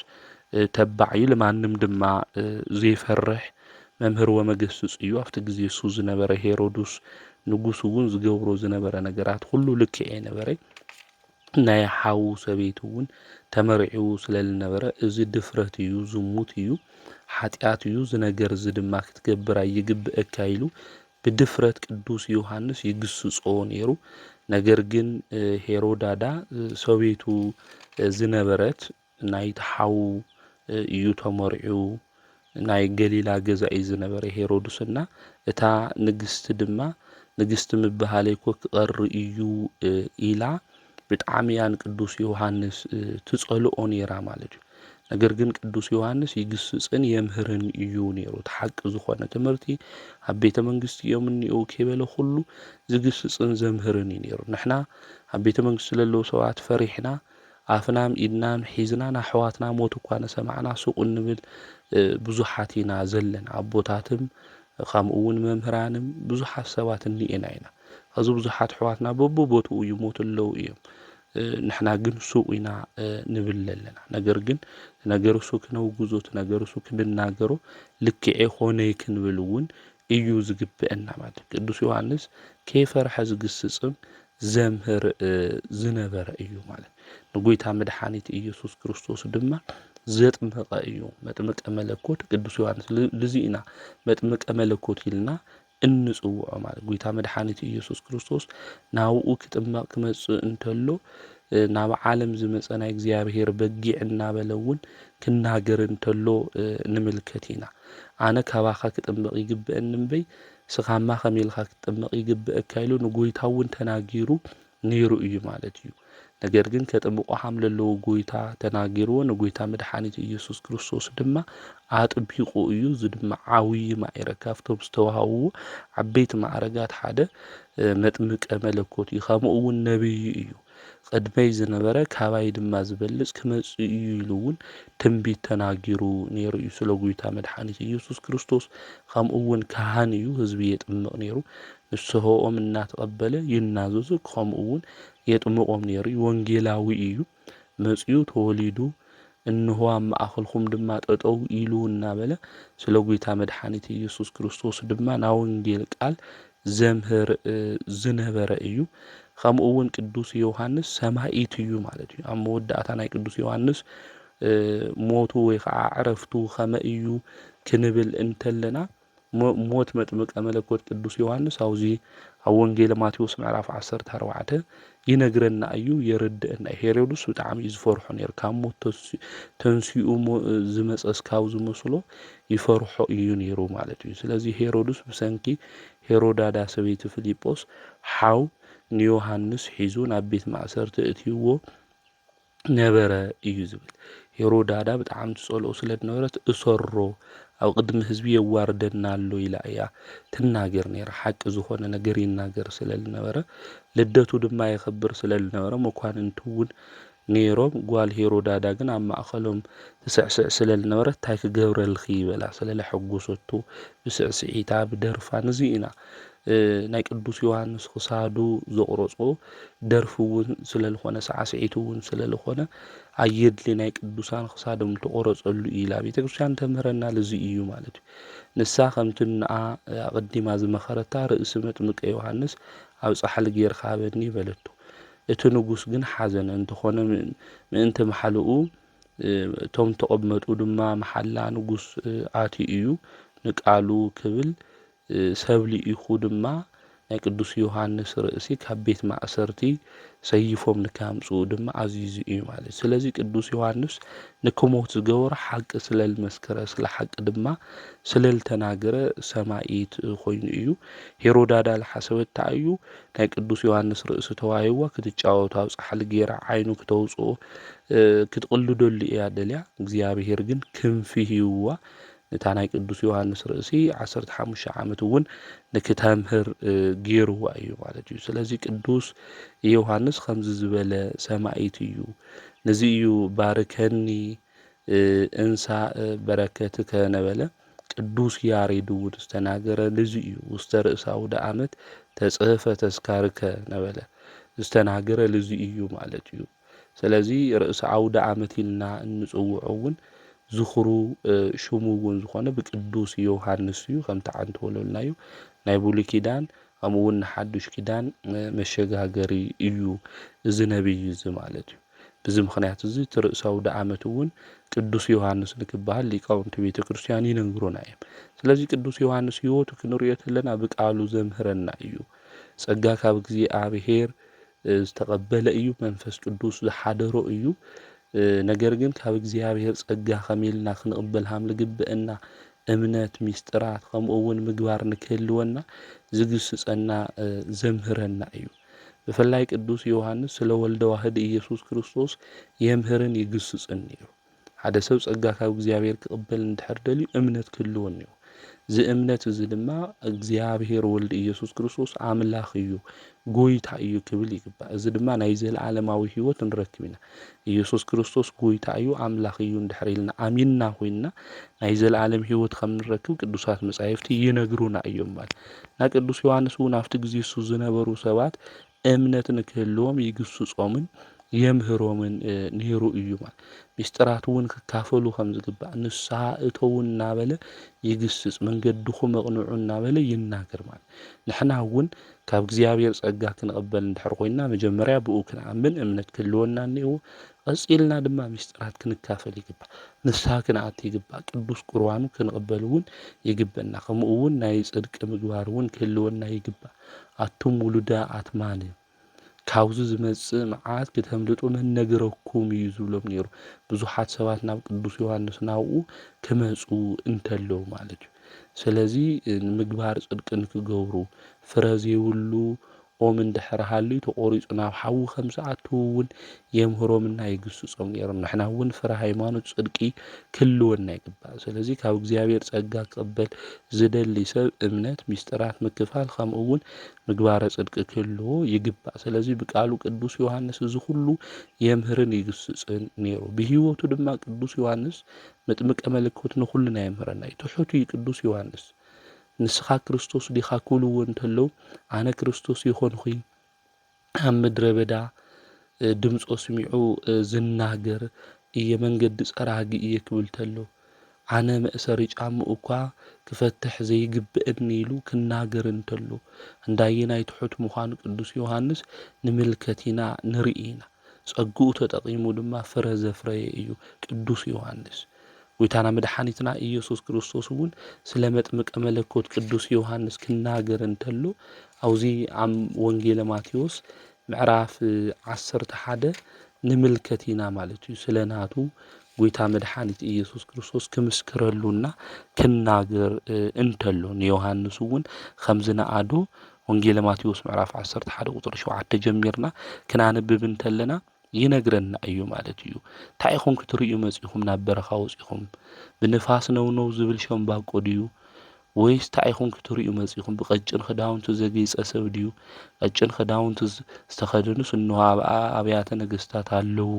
ተባዕ እዩ ለማንም ድማ ዘይፈርሕ መምህር ወመገስጽ እዩ ኣብቲ ግዜ እሱ ዝነበረ ሄሮድስ ንጉስ እውን ዝገብሮ ዝነበረ ነገራት ሁሉ ልክዕ ነበረ ናይ ሓው ሰበይቱ እውን ተመሪዑ ስለልነበረ እዚ ድፍረት እዩ ዝሙት እዩ ሓጢአት እዩ ዝነገር ዝድማ ክትገብር ይግብአካ ኢሉ ብድፍረት ቅዱስ ዮሐንስ ይግስጾ ነይሩ ነገር ግን ሄሮዳዳ ሰበይቱ ዝነበረት ናይ ተሓው እዩ ተመሪዑ ናይ ገሊላ ገዛኢ ዝነበረ ሄሮድስና እታ ንግስቲ ድማ ንግስቲ ምብሃለይኮ ክቐሪ እዩ ኢላ ብጣዕሚያን ቅዱስ ዮሐንስ ትጸልኦ ነይራ ማለት እዩ ነገር ግን ቅዱስ ዮሐንስ ይግስጽን የምህርን እዩ ነይሩ ተሓቂ ዝኾነ ትምህርቲ ኣብ ቤተ መንግስቲ እዮም እንይኡ ከበለ ሁሉ ዝግስጽን ዘምህርን ነይሩ ንሕና ኣብ ቤተ መንግስቲ ለለው ሰባት ፈሪሕና ኣፍናም ኢድናን ሒዝና ኣሕዋትና ሞት እኳ ነሰማዕና ሱቕ እንብል ብዙሓት ኢና ዘለና ኣቦታትም ከምኡ እውን መምህራንም ብዙሓት ሰባት እንይና ኢና ከዚ ብዙሓት ኣሕዋትና በቦቦትኡ ይሞቱ ኣለው እዮም ንሕና ግን ሱቕ ኢና ንብል ኣለና ነገር ግን ነገር እሱ ክነውግዞ ነገር እሱ ክንናገሮ ልክዕ ኾነ ክንብል እውን እዩ ዝግብአና ማለት ቅዱስ ዮሐንስ ከይፈርሐ ዝግስጽም ዘምህር ዝነበረ እዩ ማለት ንጎይታ መድኃኒት ኢየሱስ ክርስቶስ ድማ ዘጥመቀ እዩ መጥምቀ መለኮት ቅዱስ ዮሐንስ ለዚኢና መጥምቀ መለኮት ኢልና እንጽውዖ ማለት ጎይታ መድኃኒት ኢየሱስ ክርስቶስ ናብኡ ክጥመቅ ክመጽእ እንተሎ ናብ ዓለም ዝመጸና እግዚአብሔር በጊዕ እናበለውን ክናገር እንተሎ ንምልከት ኢና ኣነ ካባኻ ክጥመቅ ይግብአን እምበይ ስኻማ ከመልካ ክጥመቅ ይግብአካ ኢሉ ንጎይታውን ተናጊሩ ነይሩ እዩ ማለት እዩ ነገር ግን ከጥምቆ ሓምለለው ጎይታ ተናጊርዎ ንጎይታ መድኃኒት ኢየሱስ ክርስቶስ ድማ ኣጥቢቁ እዩ ዝድማ ዓውይ ማዕረግ ካብቶም ዝተዋሃብዎ ዓበይቲ ማዕረጋት ሓደ መጥምቀ መለኮት እዩ ከምኡ እውን ነብይ እዩ ቀድመይ ዝነበረ ካባይ ድማ ዝበልጽ ክመጽእ እዩ ኢሉ እውን ትንቢት ተናጊሩ ነይሩ እዩ ስለ ጎይታ መድኃኒት ኢየሱስ ክርስቶስ ከምኡ እውን ካህን እዩ ህዝቢ የጥምቅ ነይሩ ንስሆኦም እናተቀበለ ይናዘዙ ከምኡ እውን የጥምቆም ነይሩ ወንጌላዊ እዩ መጽኡ ተወሊዱ እንሆ ኣብ ማእኸልኩም ድማ ጠጠው ኢሉ እናበለ ስለ ጎይታ መድኃኒት ኢየሱስ ክርስቶስ ድማ ና ወንጌል ቃል ዘምህር ዝነበረ እዩ ከምኡ እውን ቅዱስ ዮሐንስ ሰማዒት እዩ ማለት እዩ ኣብ መወዳእታ ናይ ቅዱስ ዮሐንስ ሞቱ ወይ ከዓ ዕረፍቱ ከመ እዩ ክንብል እንተለና ሞት መጥምቀ መለኮት ቅዱስ ዮሐንስ አውዚ ኣብ ወንጌል ማቴዎስ ምዕራፍ 14 ይነግረና እዩ የርድአና ሄሮድስ በጣም ይዝፈርሖ ነይሩ ካብ ሞት ተንሲኡ ዝመጸስ ካብ ዝመስሎ ይፈርሖ እዩ ነይሩ ማለት እዩ ስለዚ ሄሮድስ ብሰንኪ ሄሮዳዳ ሰበይቲ ፊልጶስ ሓው ንዮሐንስ ሒዙ ናብ ቤት ማእሰርቲ እትይዎ ነበረ እዩ ዝብል ሄሮዳዳ በጣም ትጸልኦ ስለነበረት እሰሮ ኣብ ቅድሚ ህዝቢ የዋርደና ኣሎ ኢላ እያ ትናገር ነይራ ሓቂ ዝኾነ ነገር ይናገር ስለልነበረ ልደቱ ድማ ይኽብር ስለልነበረ መኳንንቱ እውን ነይሮም ጓል ሄሮዳዳ ግን ኣብ ማእኸሎም ትስዕስዕ ስለልነበረ እንታይ ክገብረልኺ ይበላ ስለለሐጎሰቱ ብስዕስዒታ ብደርፋ ነዚኢና ናይ ቅዱስ ዮሐንስ ክሳዱ ዘቕረጾ ደርፊ እውን ስለልኾነ ሳዕስዒቱ እውን ስለልኾነ ኣየድሊ ናይ ቅዱሳን ክሳዶም ተቆረጸሉ ኢላ ቤተክርስቲያን ተምህረና ለዚ እዩ ማለት እዩ ንሳ ከምትንኣ ኣቀዲማ ዝመኸረታ ርእሲ መጥምቀ ዮሐንስ ኣብ ጻሕሊ ጌርካ በኒ በለቱ እቲ ንጉስ ግን ሓዘነ እንተኾነ ምእንቲ መሓልኡ ቶም ተቐመጡ ድማ መሐላ ንጉስ ኣቲ እዩ ንቃሉ ክብል ሰብሊ ኢኹ ድማ ናይ ቅዱስ ዮሐንስ ርእሲ ካብ ቤት ማእሰርቲ ሰይፎም ንካምፁ ድማ ኣዚዙ እዩ ማለት ስለዚ ቅዱስ ዮሐንስ ንክሞት ዝገበረ ሓቂ ስለልመስከረ ስለ ሓቂ ድማ ስለልተናገረ ሰማዒት ኮይኑ እዩ ሄሮዳዳ ዝሓሰበታ እዩ ናይ ቅዱስ ዮሐንስ ርእሲ ተዋሂዋ ክትጫወቱ ኣብ ጻሕሊ ጌራ ዓይኑ ክተውፅኦ ክትቅልደሉ እያ ደልያ እግዚአብሔር ግን ክንፊ ሂብዋ ነታ ናይ ቅዱስ ዮሐንስ ርእሲ 15 ዓመት እውን ንክተምህር ገይርዋ እዩ ማለት እዩ ስለዚ ቅዱስ ዮሐንስ ከምዚ ዝበለ ሰማዒት እዩ ነዚ እዩ ባርከኒ እንሳ በረከትከ ነበለ ቅዱስ ያሬድ እውን ዝተናገረ ነዚ እዩ ውስተ ርእሰ አውደ ዓመት ተጽሕፈ ተስካርከ ነበለ ዝተናገረ ለዚ እዩ ማለት እዩ ስለዚ ርእሰ አውደ ዓመት ኢልና እንጽውዖ እውን ዝኽሩ ሽሙ እውን ዝኾነ ብቅዱስ ዮሃንስ እዩ ከም ተዓንተወለልናዩ ናይ ብሉይ ኪዳን ከምኡ እውን ሓዱሽ ኪዳን መሸጋገሪ እዩ እዚ ነቢይ እዚ ማለት እዩ። በዚ ምክንያት እዚ ርእሰ አውደ ዓመት እውን ቅዱስ ዮሃንስ ንክበሃል ሊቃውንቲ ቤተ ክርስቲያን ይነግሩና እዮም። ስለዚ ቅዱስ ዮሃንስ ህይወቱ ክንሪኦ ከለና ብቃሉ ዘምህረና እዩ። ጸጋ ካብ እግዚአብሔር ዝተቀበለ እዩ፣ መንፈስ ቅዱስ ዝሓደሮ እዩ። ነገር ግን ካብ እግዚአብሔር ጸጋ ከመይልና ክንቅበል ሃም ልግብአና እምነት ሚስጥራት ከምኡ እውን ምግባር ንክህልወና ዝግስጸና ዘምህረና እዩ። ብፍላይ ቅዱስ ዮሃንስ ስለ ወልደ ዋህድ ኢየሱስ ክርስቶስ የምህርን ይግስጽን እዩ። ሓደ ሰብ ጸጋ ካብ እግዚአብሔር ክቅበል እንድሕር ደልዩ እምነት ክህልዎ እዩ። እዚ እምነት እዚ ድማ እግዚአብሔር ወልድ ኢየሱስ ክርስቶስ አምላኽ እዩ ጎይታ እዩ ክብል ይግባእ። እዚ ድማ ናይ ዘለዓለማዊ ህይወት ንረክብ ኢና። ኢየሱስ ክርስቶስ ጎይታ እዩ አምላኽ እዩ እንድሕር ኢልና አሚንና ኮይንና ናይ ዘለዓለም ህይወት ከም ንረክብ ቅዱሳት መጻሕፍቲ ይነግሩና እዮም ማለት። ና ቅዱስ ዮሃንስ እውን ኣብቲ ግዜ እሱ ዝነበሩ ሰባት እምነት ንክህልዎም ይግስጾምን የምህሮምን ነይሩ እዩ ማለት። ሚስጥራት እውን ክካፈሉ ከም ዝግባእ ንስሓ እተው እናበለ ይግስጽ፣ መንገድኹም ኣቕንዑ እናበለ ይናገር ማለት። ንሕና እውን ካብ እግዚአብሔር ጸጋ ክንቀበል እንድሕር ኮይንና መጀመርያ ብኡ ክንኣምን እምነት ክህልወና እኒአዎ። ቀፂልና ድማ ሚስጥራት ክንካፈል ይግባእ፣ ንስሓ ክንኣቱ ይግባእ፣ ቅዱስ ቁርባኑ ክንቅበል እውን ይግበአና። ከምኡ እውን ናይ ጽድቂ ምግባር እውን ክህልወና ይግባእ። ኣቱም ውሉደ ኣትማን ካብዚ ዝመጽእ መዓት ከተምልጡ መን ነገረኩም እዩ ዝብሎም ነይሩ። ብዙሓት ሰባት ናብ ቅዱስ ዮሃንስ ናብኡ ክመጹ እንተለዉ ማለት እዩ። ስለዚ ንምግባር ጽድቂ ንክገብሩ ፍረ ዘይብሉ ኦም እንድሕር ሃልዩ ተቆሪጹ ናብ ሓዊ ከም ዝኣትዉ እውን የምህሮምና ይግስጾም ነይሮም። ንሕና እውን ፍረ ሃይማኖት ጽድቂ ክህልወና ይግባእ። ስለዚ ካብ እግዚአብሔር ጸጋ ክቅበል ዝደሊ ሰብ እምነት ሚስጥራት ምክፋል ከምኡ እውን ምግባረ ጽድቂ ክህልዎ ይግባእ። ስለዚ ብቃሉ ቅዱስ ዮሃንስ እዚ ኩሉ የምህርን ይግስጽን ነይሩ። ብህይወቱ ድማ ቅዱስ ዮሃንስ መጥምቀ መለኮት ንኩልና የምህረና እዩ። ትሑት እዩ ቅዱስ ዮሃንስ። ንስኻ ክርስቶስ ዲኻ ክብልዎ እንተለዉ ኣነ ክርስቶስ ይኮንኹ ኣብ ምድረ በዳ ድምፆ ስሚዑ ዝናገር እየ መንገዲ ጸራጊ እየ ክብል ተሎ ኣነ መእሰሪ ጫምኡ እኳ ክፈትሕ ዘይግብአኒ ኢሉ ክናገር እንተሎ እንዳየናይ ትሑት ምዃኑ ቅዱስ ዮሃንስ ንምልከቲና ንርኢና። ጸጉኡ ተጠቂሙ ድማ ፍረ ዘፍረየ እዩ ቅዱስ ዮሃንስ። ጎይታና መድኃኒትና ኢየሱስ ክርስቶስ እውን ስለ መጥምቀ መለኮት ቅዱስ ዮሃንስ ክናገር እንተሎ አውዚ አም ወንጌለ ማቴዎስ ምዕራፍ 11 ንምልከቲና ማለት እዩ። ስለ ናቱ ጎይታ መድኃኒት ኢየሱስ ክርስቶስ ክምስክረሉና ክናገር እንተሎ ንዮሃንስ እውን ከም ዝነኣዶ ወንጌለ ማቴዎስ ምዕራፍ 11 ቁጥሪ 7 ጀሚርና ክናነብብ እንተለና ይነግረና እዩ ማለት እዩ። እንታይ ኢኹም ክትርእዩ መጺኹም ናብ በረኻ ወጺኹም? ብንፋስ ነው ዝብል ሸምባቆ ድዩ? ወይስ እንታይ ኢኹም ክትርእዩ መጺኹም? ብቐጭን ክዳውንቲ ዘጌጸ ሰብ ድዩ? ቀጭን ክዳውንቲ ዝተኸደኑስ እንሆ ኣብያተ ነገሥታት ኣለዉ።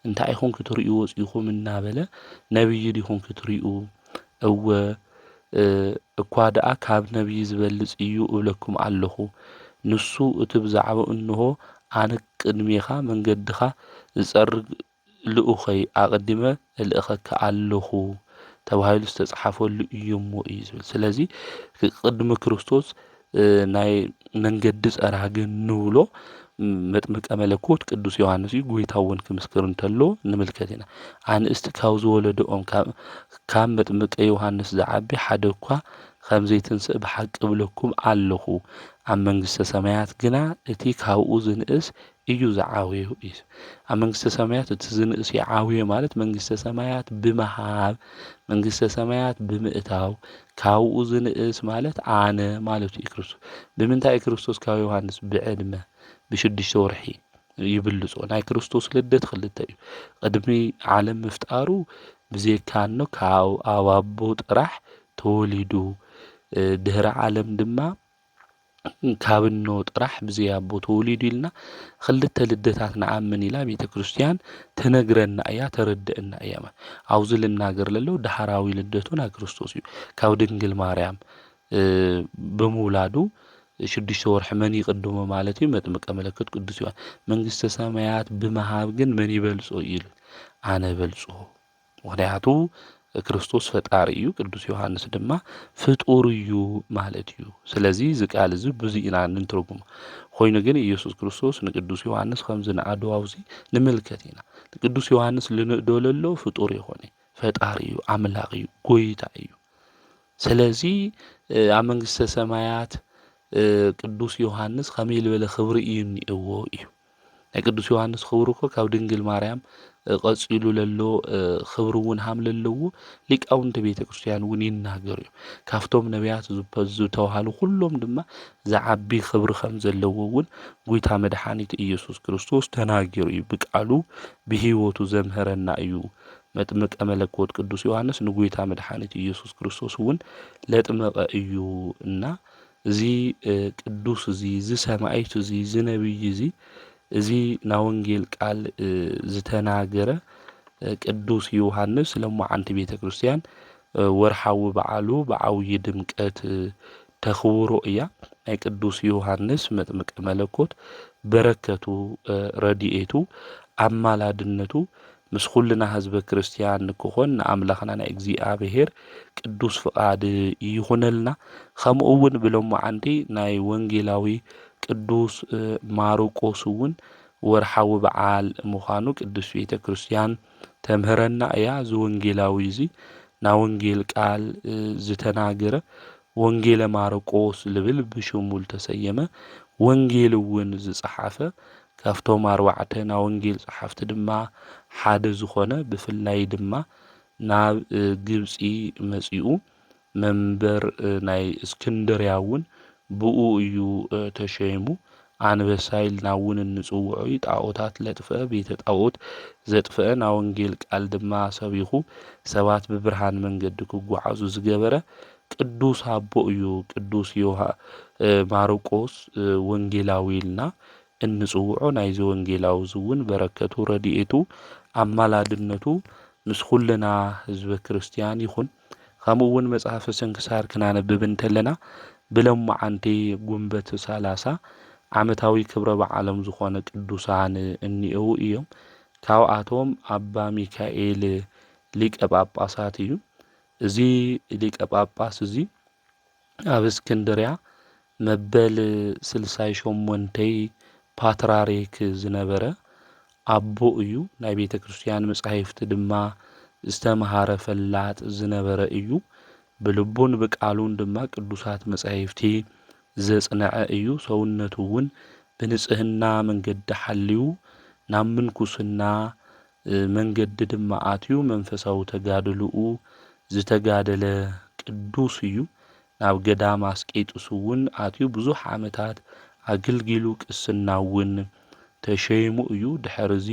እንታይ ኢኹም ክትርእዩ ወጺኹም እናበለ ነቢይ ዲኹም ክትርእዩ? እወ እኳ ደኣ ካብ ነቢይ ዝበልጽ እዩ እብለኩም ኣለኹ። ንሱ እቲ ብዛዕባ እንሆ ኣነ ቅድሜኻ መንገድኻ ዝጸርግ ልኡኸይ ኣቐዲመ እልእኸካ ኣለኹ ተባሂሉ ዝተጻሕፈሉ እዩ እሞ እዩ ዝብል። ስለዚ ቅድሚ ክርስቶስ ናይ መንገዲ ጸራጊ ንብሎ መጥምቀ መለኮት ቅዱስ ዮሃንስ እዩ። ጎይታ እውን ክምስክር እንተሎ ንምልከት ኢና። ኣንስቲ ካብ ዝወለድኦም ካብ መጥምቀ ዮሃንስ ዝዓቢ ሓደ እኳ ከም ዘይትንስእ ብሓቂ እብለኩም ኣለኹ። ኣብ መንግሥተ ሰማያት ግና እቲ ካብኡ ዝንእስ እዩ ዝዓወዩ እዩ። ኣብ መንግሥተ ሰማያት እቲ ዝንእስ ይዓወየ ማለት መንግሥተ ሰማያት ብምሃብ መንግሥተ ሰማያት ብምእታው ካብኡ ዝንእስ ማለት ኣነ ማለት እዩ ክርስቶስ። ብምንታይ ክርስቶስ ካብ ዮሃንስ ብዕድመ ብ6 ወርሒ ይብልጾ። ናይ ክርስቶስ ልደት ክልተ እዩ። ቅድሚ ዓለም ምፍጣሩ ብዘይካኖ ካብ ኣብ ኣቦ ጥራሕ ተወሊዱ ድህረ ዓለም ድማ ካብኖ ጥራሕ ብዘይ ኣቦ ተወሊዱ ኢልና ክልተ ልደታት ንኣምን ኢላ ቤተ ክርስቲያን ትነግረና እያ ተረድአና እያ። ኣብዚ ልናገር ለሎ ዳሕራዊ ልደቱ ናይ ክርስቶስ እዩ። ካብ ድንግል ማርያም ብምውላዱ 6 ወርሒ መን ይቅድሞ ማለት እዩ? መጥምቀ መለኮት ቅዱስ ዮሐንስ። መንግሥተ ሰማያት ብምሃብ ግን መን ይበልጾ ኢሉ ኣነ በልጾ ምክንያቱ ክርስቶስ ፈጣሪ እዩ ቅዱስ ዮሐንስ ድማ ፍጡር እዩ ማለት እዩ ስለዚ ዝቃል እዚ ብዙይ ኢና ንትርጉሞ ኮይኑ ግን ኢየሱስ ክርስቶስ ንቅዱስ ዮሐንስ ከም ዝነኣድዋውዚ ንምልከት ኢና ቅዱስ ዮሐንስ ልንእደለሎ ፍጡር ይኾነ ፈጣሪ እዩ አምላኽ እዩ ጎይታ እዩ ስለዚ ኣብ መንግስተ ሰማያት ቅዱስ ዮሐንስ ከመይ ዝበለ ክብሪ እዩ እኒአዎ እዩ ናይ ቅዱስ ዮሐንስ ክብሪ እኮ ካብ ድንግል ማርያም ቀፂሉ ለሎ ክብሪ እውን ሃም ለለዎ ሊቃውንቲ ቤተ ክርስቲያን እውን ይናገሩ እዮም ካፍቶም ነቢያት ዝተባሃሉ ኩሎም ድማ ዝዓቢ ክብሪ ከም ዘለዎ እውን ጎይታ መድሓኒት ኢየሱስ ክርስቶስ ተናጊሩ እዩ ብቃሉ ብሂወቱ ዘምሃረና እዩ መጥምቀ መለኮት ቅዱስ ዮሐንስ ንጎይታ መድሓኒት ኢየሱስ ክርስቶስ እውን ለጥመቀ እዩ እና እዚ ቅዱስ እዚ ዝሰማይት እዚ ዝነብይ እዚ ና ወንጌል ቃል ዝተናገረ ቅዱስ ዮሐንስ ለማዓንቲ ቤተ ክርስቲያን ወርሓዊ በዓሉ ብዓብይ ድምቀት ተኽብሮ እያ ናይ ቅዱስ ዮሐንስ መጥምቀ መለኮት በረከቱ ረድኤቱ አማላድነቱ ምስ ኩልና ህዝበ ክርስቲያን ንክኾን ንኣምላኽና ናይ እግዚአብሔር ቅዱስ ፍቃድ ይኹነልና ከምኡ እውን ብሎማዓንቲ ናይ ወንጌላዊ ቅዱስ ማርቆስ እውን ወርሓዊ በዓል ምዃኑ ቅዱስ ቤተ ክርስቲያን ተምህረና እያ እዚ ወንጌላዊ እዚ ና ወንጌል ቃል ዝተናገረ ወንጌለ ማርቆስ ልብል ብሽሙ ተሰየመ ወንጌል እውን ዝጸሓፈ ካፍቶም 4 ና ወንጌል ጸሓፍቲ ድማ ሓደ ዝኾነ ብፍላይ ድማ ናብ ግብጺ መጺኡ መንበር ናይ እስክንድርያ እውን ብኡ እዩ ተሸይሙ አንበሳይል ናውን ንጽውዑ ጣዖታት ለጥፈ ቤተ ጣዖት ዘጥፈ ና ወንጌል ቃል ድማ ሰቢኹ ሰባት ብብርሃን መንገዲ ክጓዓዙ ዝገበረ ቅዱስ አቦ እዩ ቅዱስ ማርቆስ ወንጌላዊልና እንጽውዑ ናይዚ ወንጌላዊ ዝውን በረከቱ ረድኤቱ አማላድነቱ ምስ ኩልና ህዝበ ክርስቲያን ይኹን ከምኡ እውን መጽሐፈ ስንክሳር ክናነብብ እንተለና ብሎማዓንቲ ጉንበት 30 ዓመታዊ ክብረ በዓሎም ዝኾነ ቅዱሳን እኒአው እዮም ካብኣቶም አባ ሚካኤል ሊቀ ጳጳሳት እዩ እዚ ሊቀ ጳጳስ እዚ ኣብ እስክንድርያ መበል 68 ፓትርያርክ ዝነበረ አቦ እዩ ናይ ቤተ ክርስቲያን መጻሕፍቲ ድማ ዝተምሃረ ፈላጥ ዝነበረ እዩ ብልቡን ብቃሉን ድማ ቅዱሳት መጻሕፍቲ ዘጽንዐ እዩ ሰውነቱ እውን ብንጽህና መንገዲ ሓልዩ ናብ ምንኩስና መንገዲ ድማ ኣትዩ መንፈሳዊ ተጋድልኡ ዝተጋደለ ቅዱስ እዩ ናብ ገዳም አስቄጥስ እውን ኣትዩ ብዙሕ ዓመታት አገልጊሉ ቅስና እውን ተሸይሙ እዩ ድሕርዚ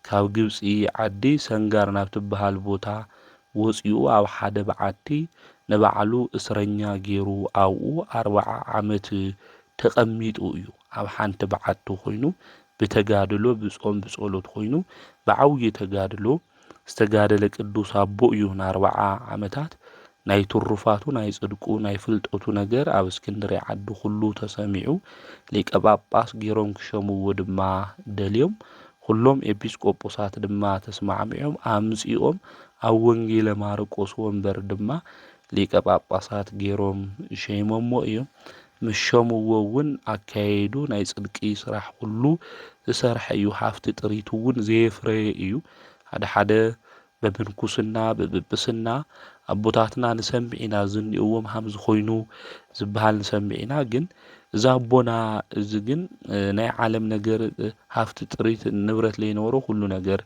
ካብ ግብጺ ዓዲ ሰንጋር ናብ ትበሃል ቦታ ወፂኡ ኣብ ሓደ በዓቲ ንባዕሉ እስረኛ ገይሩ ኣብኡ 40 ዓመት ተቐሚጡ እዩ ኣብ ሓንቲ በዓቲ ኮይኑ ብተጋድሎ ብጾም ብጸሎት ኮይኑ ብዓብይ ተጋድሎ ዝተጋደለ ቅዱስ አቦ እዩ ን40 ዓመታት ናይ ትሩፋቱ ናይ ጽድቁ ናይ ፍልጠቱ ነገር ኣብ እስክንድርያ ዓዲ ሁሉ ተሰሚዑ ሊቀ ጳጳስ ገይሮም ክሸምዎ ድማ ደልዮም ሁሎም ኤጲስቆጶሳት ድማ ተስማዕሚዖም አምጺኦም ኣብ ወንጌለ ማርቆስ ወንበር ድማ ሊቀ ጳጳሳት ገይሮም ሸይሞሞ እዮም ምሸምዎ እውን አካይዱ ናይ ጽድቂ ስራሕ ሁሉ ዝሰርሐ እዩ ሃፍቲ ጥሪቱ እውን ዘየፍረየ እዩ ሓደ በምንኩስና በጵጵስና አቦታትና ንሰምዒና ዝንእዎም ሃም ዝኾይኑ ዝበሃል ንሰምዒና ግን እዛ አቦና እዚ ግን ናይ ዓለም ነገር ሃፍቲ ጥሪት ንብረት ለይነበሮ ሁሉ ነገር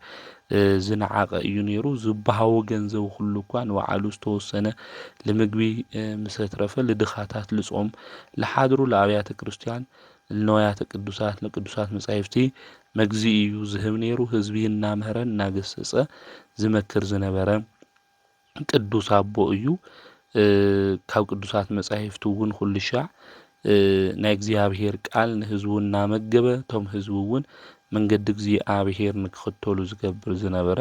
ዝነዓቀ እዩ ነይሩ ዝበሃው ገንዘብ ሁሉ እኳ ንባዕሉ ዝተወሰነ ለምግቢ ምሰትረፈ ለድኻታት ልጾም ለሓድሩ ለአብያተ ክርስቲያን ለንዋያተ ቅዱሳት ለቅዱሳት መጻሕፍቲ መግዚ እዩ ዝህብ ነይሩ ህዝቢና ምህረን እናገሰጸ ዝመክር ዝነበረ ቅዱስ አቦ እዩ ካብ ቅዱሳት መጻሕፍቲ እውን ሁሉ ሻዕ ናይ እግዚአብሔር ቃል ንህዝቡ እናመገበ ቶም ህዝቡ እውን መንገዲ እግዚአብሔር ንክኽተሉ ዝገብር ዝነበረ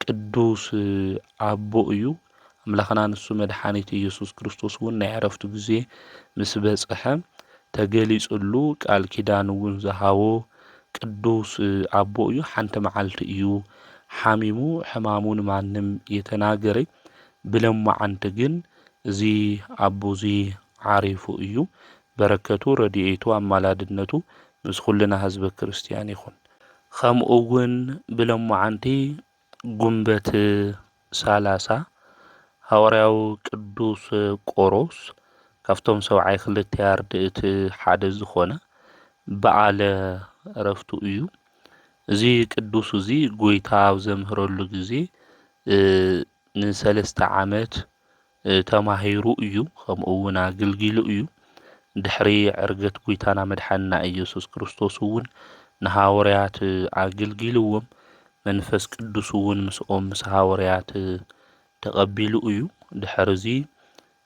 ቅዱስ አቦ እዩ አምላኽና ንሱ መድኃኒት ኢየሱስ ክርስቶስ እውን ናይ ዕረፍቱ ጊዜ ምስ በጽሐ ተገሊጹሉ ቃል ኪዳን እውን ዝሃቦ ቅዱስ አቦ እዩ ሓንቲ መዓልቲ እዩ ሓሚሙ ሕማሙን ማንም የተናገረ ብለማዓንቲ ግን እዚ ኣቦዚ ዓሪፉ እዩ። በረከቱ ረድኤቱ ኣማላድነቱ ምስ ኩልና ህዝበ ክርስቲያን ይኹን። ከምኡ እውን ብለማዓንቲ ጉንበት 30 ሐዋርያው ቅዱስ ቆሮስ ካብቶም 72 ኣርድእቲ ሓደ ዝኾነ በዓለ ዕረፍቱ እዩ። እዚ ቅዱስ እዚ ጎይታ ኣብ ዘምህረሉ ግዜ ን3 ዓመት ተማሂሩ እዩ። ከምኡ እውን ኣገልጊሉ እዩ። ድሕሪ ዕርገት ጎይታና መድሓንና ኢየሱስ ክርስቶስ እውን ንሐዋርያት ኣገልጊልዎም መንፈስ ቅዱስ እውን ምስኦም ምስ ሐዋርያት ተቐቢሉ እዩ። ድሕሪ እዚ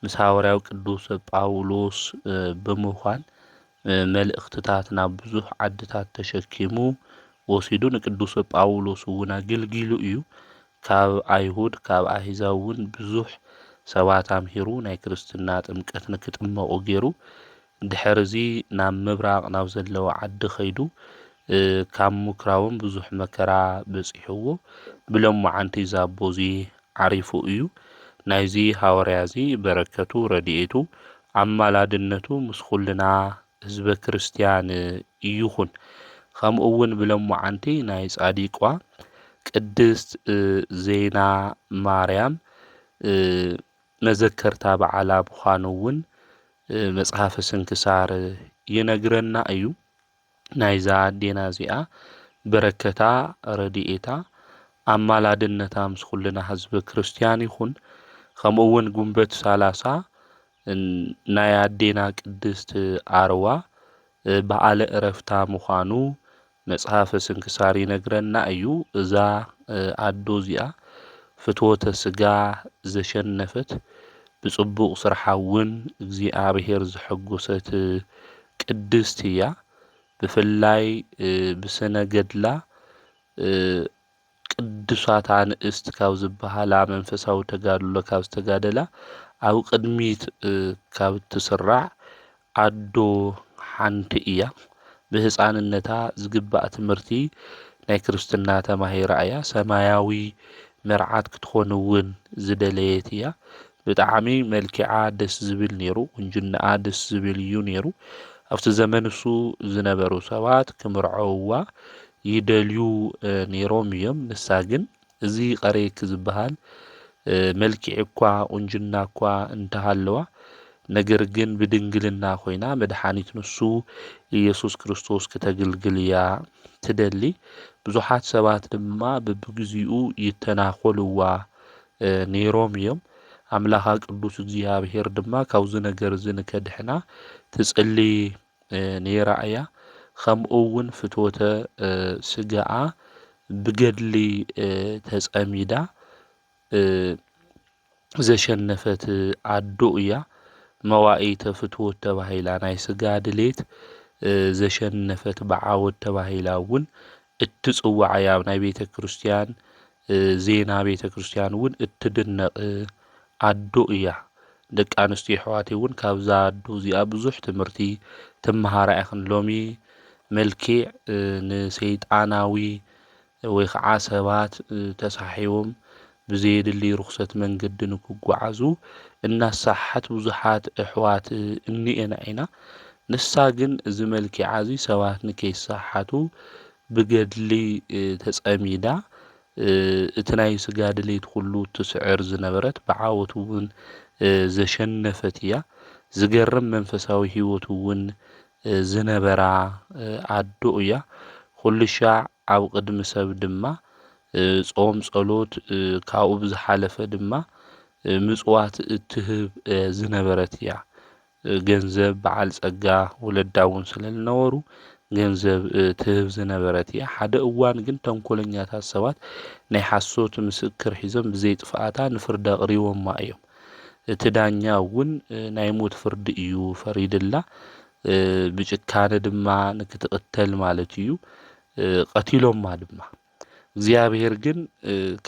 ምስ ሐዋርያው ቅዱስ ጳውሎስ ብምዃን መልእኽትታት ናብ ብዙሕ ዓድታት ተሸኪሙ ወሲዱ ንቅዱስ ጳውሎስ እውን ኣገልጊሉ እዩ። ካብ ኣይሁድ ካብ ኣሕዛብ እውን ብዙሕ ሰባት ኣምሂሩ ናይ ክርስትና ጥምቀት ንክጥመቑ ገይሩ። ድሕሪ እዚ ናብ ምብራቕ ናብ ዘለዎ ዓዲ ኸይዱ ካብ ምኩራቦም ብዙሕ መከራ በፂሕዎ ብሎማዓንቲ ዛቦ እዚ ዓሪፉ እዩ። ናይዚ ሐዋርያ እዚ በረከቱ ረድኤቱ ኣማላድነቱ ምስ ኩልና ህዝበ ክርስቲያን ይኹን። ከምኡ እውን ብሎማዓንቲ ናይ ጻዲቋ ቅድስት ዜና ማርያም መዘከርታ በዓላ ምዃኑ እውን መጽሓፈ ስንክሳር ይነግረና እዩ። ናይዛ ኣዴና እዚኣ በረከታ ረድኤታ ኣማላድነታ ምስ ኩልና ህዝበ ክርስቲያን ይኹን። ከምኡ እውን ጉንበት 30 ናይ ኣዴና ቅድስት ኣርዋ በዓለ ዕረፍታ ምዃኑ መጽሓፈ ስንክሳር ይነግረና እዩ። እዛ ኣዶ እዚኣ ፍትወተ ስጋ ዘሸነፈት ብጽቡቕ ስርሓ እውን እግዚኣብሔር ዝሐጎሰት ቅድስት እያ። ብፍላይ ብስነ ገድላ ቅዱሳት አንስት ካብ ዝበሃላ መንፈሳዊ ተጋድሎ ካብ ዝተጋደላ ኣብ ቅድሚት ካብ ትስራዕ ኣዶ ሓንቲ እያ። ብህፃንነታ ዝግባእ ትምህርቲ ናይ ክርስትና ተማሂራ እያ። ሰማያዊ መርዓት ክትኮን እውን ዝደለየት እያ። ብጣዕሚ መልክዓ ደስ ዝብል ነይሩ። ቁንጅናኣ ደስ ዝብል እዩ ነይሩ። ኣብቲ ዘመን እሱ ዝነበሩ ሰባት ክምርዐውዋ ይደልዩ ነይሮም እዮም። ንሳ ግን እዚ ቀረይክ ዝበሃል መልክዕ እኳ ቁንጅና እኳ እንተሃለዋ ነገር ግን ብድንግልና ኮይና መድሓኒት ንሱ ኢየሱስ ክርስቶስ ከተግልግል እያ ትደሊ። ብዙሓት ሰባት ድማ በብግዚኡ ይተናኸልዋ ነይሮም እዮም። ኣምላኻ ቅዱስ እግዚኣብሔር ድማ ካብዚ ነገር እዚ ንከድሕና ትጽሊ ነይራ እያ። ከምኡ እውን ፍትወተ ስጋኣ ብገድሊ ተጸሚዳ ዘሸነፈት ኣዶ እያ። መዋኢተ ፍትወት ተባሂላ ናይ ስጋ ድሌት ዘሸነፈት በዓወት ተባሂላ እውን እትጽዋዕ እያ። ናይ ቤተ ክርስቲያን ዜና ቤተ ክርስቲያን እውን እትድነቕ ኣዶ እያ። ደቂ ኣንስትዮ ኣሕዋተይ እውን ካብዛ ኣዶ እዚኣ ብዙሕ ትምህርቲ ትመሃራ ኢኽን። ሎሚ መልክዕ ንሰይጣናዊ ወይ ከዓ ሰባት ተሳሒቦም ብዘየድሊ ርኩሰት መንገዲ ንክጓዓዙ እናሳሓት ብዙሓት ኣሕዋት እኒአና ኢና። ንሳ ግን እዚ መልክዓ እዚ ሰባት ንከይሳሓቱ ብገድሊ ተጸሚዳ እቲ ናይ ስጋ ድሌት ኩሉ ትስዕር ዝነበረት ብዓወት እውን ዘሸነፈት እያ። ዝገርም መንፈሳዊ ሂወት እውን ዝነበራ ኣዶ እያ። ኩሉ ሻዕ ኣብ ቅድሚ ሰብ ድማ ጾም ጸሎት ካብኡ ብዝሓለፈ ድማ ምጽዋት እትህብ ዝነበረት እያ። ገንዘብ በዓል ጸጋ ወለዳ እውን ስለዝነበሩ ገንዘብ ትህብ ዝነበረት እያ። ሓደ እዋን ግን ተንኮለኛታት ሰባት ናይ ሓሶት ምስክር ሒዞም ብዘይጥፍኣታ ንፍርዲ ኣቕሪቦማ እዮም። እቲ ዳኛ እውን ናይ ሞት ፍርዲ እዩ ፈሪድላ። ብጭካነ ድማ ንክትቕተል ማለት እዩ ቀቲሎማ ድማ። እግዚኣብሔር ግን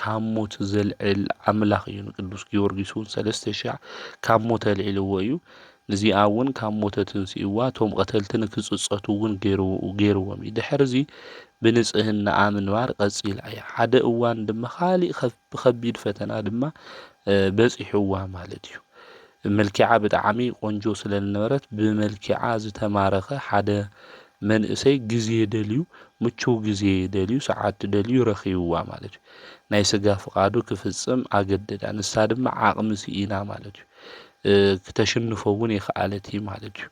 ካብ ሞት ዘልዕል ኣምላኽ እዩ። ንቅዱስ ጊዮርጊስ እውን 3000 ካብ ሞት ኣልዒልዎ እዩ። ነዚኣ እውን ካብ ሞተ ትንስእዋ እቶም ቀተልቲ ንክጽጸቱ እውን ገይርዎም እዩ። ድሕሪ እዚ ብንጽህና ምንባር ቀጺላ እያ ሓደ እዋን ድማ ካሊእ ብከቢድ ፈተና ድማ በጺሕዋ ማለት እዩ መልክዓ ብጣዕሚ ቆንጆ ስለነበረት ብመልክዓ ዝተማረኸ ሓደ መንእሰይ ግዜ ደልዩ ምቹው ግዜ ደልዩ ሰዓት ደልዩ ረኺብዋ ማለት እዩ ናይ ስጋ ፍቃዱ ክፍጽም አገደዳ ንሳ ድማ ዓቕሚ ሲኢና ማለት እዩ ክተሽንፎ እውን የኽኣለት ማለት እዩ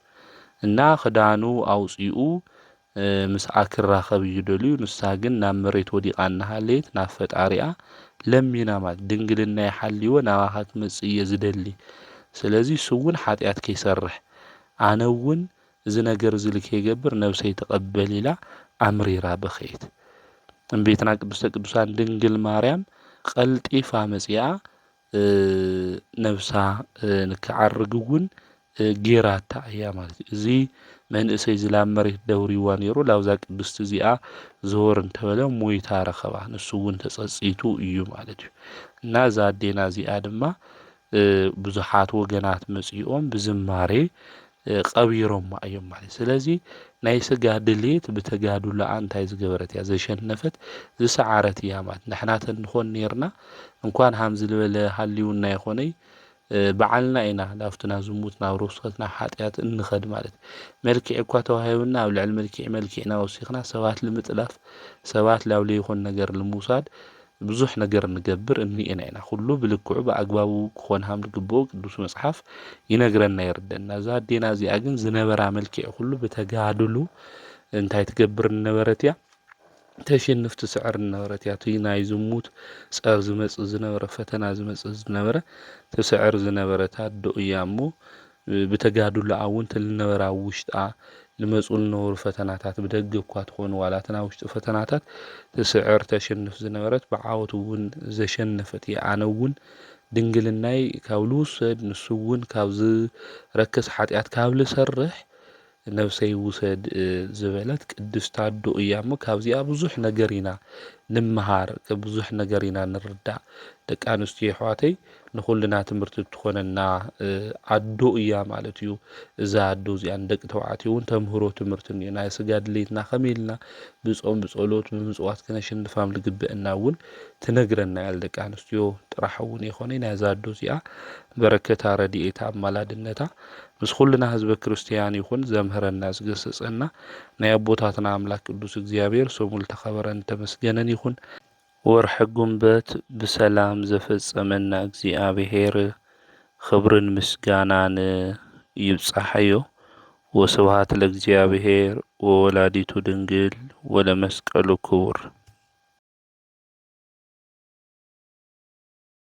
እና ክዳኑ አውፂኡ ምስኣ ክራኸብ እዩ ደልዩ ንሳ ግን ናብ መሬት ወዲቓ እናሃለየት ናብ ፈጣሪኣ ለሚና ማለት ድንግልና ይሓልይዎ ናባኻ ክመጽእ እየ ዝደሊ ስለዚ እሱ እውን ሓጢኣት ከይሰርሕ ኣነ እውን እዚ ነገር እዚ ልከይገብር ነብሰይ ተቐበል ኢላ ኣምሪራ በኸየት እምቤትና ቅድስተ ቅዱሳን ድንግል ማርያም ቀልጢፋ መጺኣ ነብሳ ንክዓርግ እውን ጌራታ እያ ማለት እዩ እዚ መንእሰይ ዝላብ መሬት ደውሪዋ ነይሩ ላብዛ ቅድስቲ እዚኣ ዘወር እንተበለ ሞይታ ረኸባ ንሱ እውን ተጸጺቱ እዩ ማለት እዩ እና እዛ ኣዴና እዚኣ ድማ ብዙሓት ወገናት መጺኦም ብዝማሬ ቀቢሮማ እዮም ማለት ስለዚ ናይ ስጋ ድሌት ብተጋዱላ እንታይ ዝገበረት እያ ዘሸነፈት ዝሰዓረት እያ ማለት ንሕና ተንኾን ነርና እንኳን ሃም ዝበለ ሃሊውና ይኾነይ በዓልና ኢና ላፍትና ዝሙት ናብ ርስኸትና ሓጢያት እንኸድ ማለት መልክዕ እኳ ተዋሂብና ኣብ ልዕሊ መልክዕና ወሲኽና ሰባት ልምጥላፍ ሰባት ላብ ዘይኮን ነገር ልምውሳድ ብዙሕ ነገር ንገብር እኒአና ኢና ኩሉ ብልክዑ ብኣግባቡ ክኾን ሃም ዝግብኦ ቅዱስ መጽሓፍ ይነግረና ይርደና እዛ ኣዴና እዚኣ ግን ዝነበራ መልክዕ ኩሉ ብተጋድሉ እንታይ ትገብር ነበረት እያ ተሸንፍ ትስዕር ነበረት እያ እቲ ናይ ዝሙት ጸብ ዝመጽእ ዝነበረ ፈተና ዝመጽእ ዝነበረ ትስዕር ዝነበረት ኣዶ እያ እሞ ብተጋድሉ እውን ትልነበራ ውሽጣ ልመጹ ዝነበሩ ፈተናታት ብደገ እኳ ትኾኑ ዋላትና ውሽጢ ፈተናታት ትስዕር ተሸንፍ ዝነበረት ብዓወት እውን ዘሸነፈት እያ ኣነ እውን ድንግልናይ ካብ ልውሰድ ንሱ እውን ካብ ዝረክስ ሓጢኣት ካብ ልሰርሕ ነብሰይ ውሰድ ዝበለት ቅድስቲ ኣዶ እያ እሞ ካብዚኣ ብዙሕ ነገር ኢና ንምሃር ብዙሕ ነገር ኢና ንርዳእ ደቂ ኣንስትዮ ኣሕዋተይ ንኹልና ትምህርቲ ትኾነና ኣዶ እያ ማለት እዩ እዛ ኣዶ እዚኣ ንደቂ ተባዕትዮ እውን ተምህሮ ትምህርቲ እዩ ናይ ስጋ ድሌትና ከመይ ኢልና ብጾም ብጸሎት ብምጽዋት ከነሸንፋም ዝግብአና እውን ትነግረና እያ ደቂ ኣንስትዮ ጥራሕ እውን ይኾነ ናይ እዛ ኣዶ እዚኣ በረከታ ረድኤታ ኣማላድነታ ምስ ኩልና ህዝበ ክርስቲያን ይኹን ዘምህረና ዝገሰጸና ናይ ኣቦታትና ኣምላክ ቅዱስ እግዚአብሔር ስሙ ዝተኸበረን ተመስገነን ይኹን ወርሐ ጉንበት ብሰላም ዘፈጸመና እግዚአብሔር ክብርን ምስጋናን ይብጻሕዮ ወስብሐት ለእግዚአብሔር ወወላዲቱ ድንግል ወለመስቀሉ ክቡር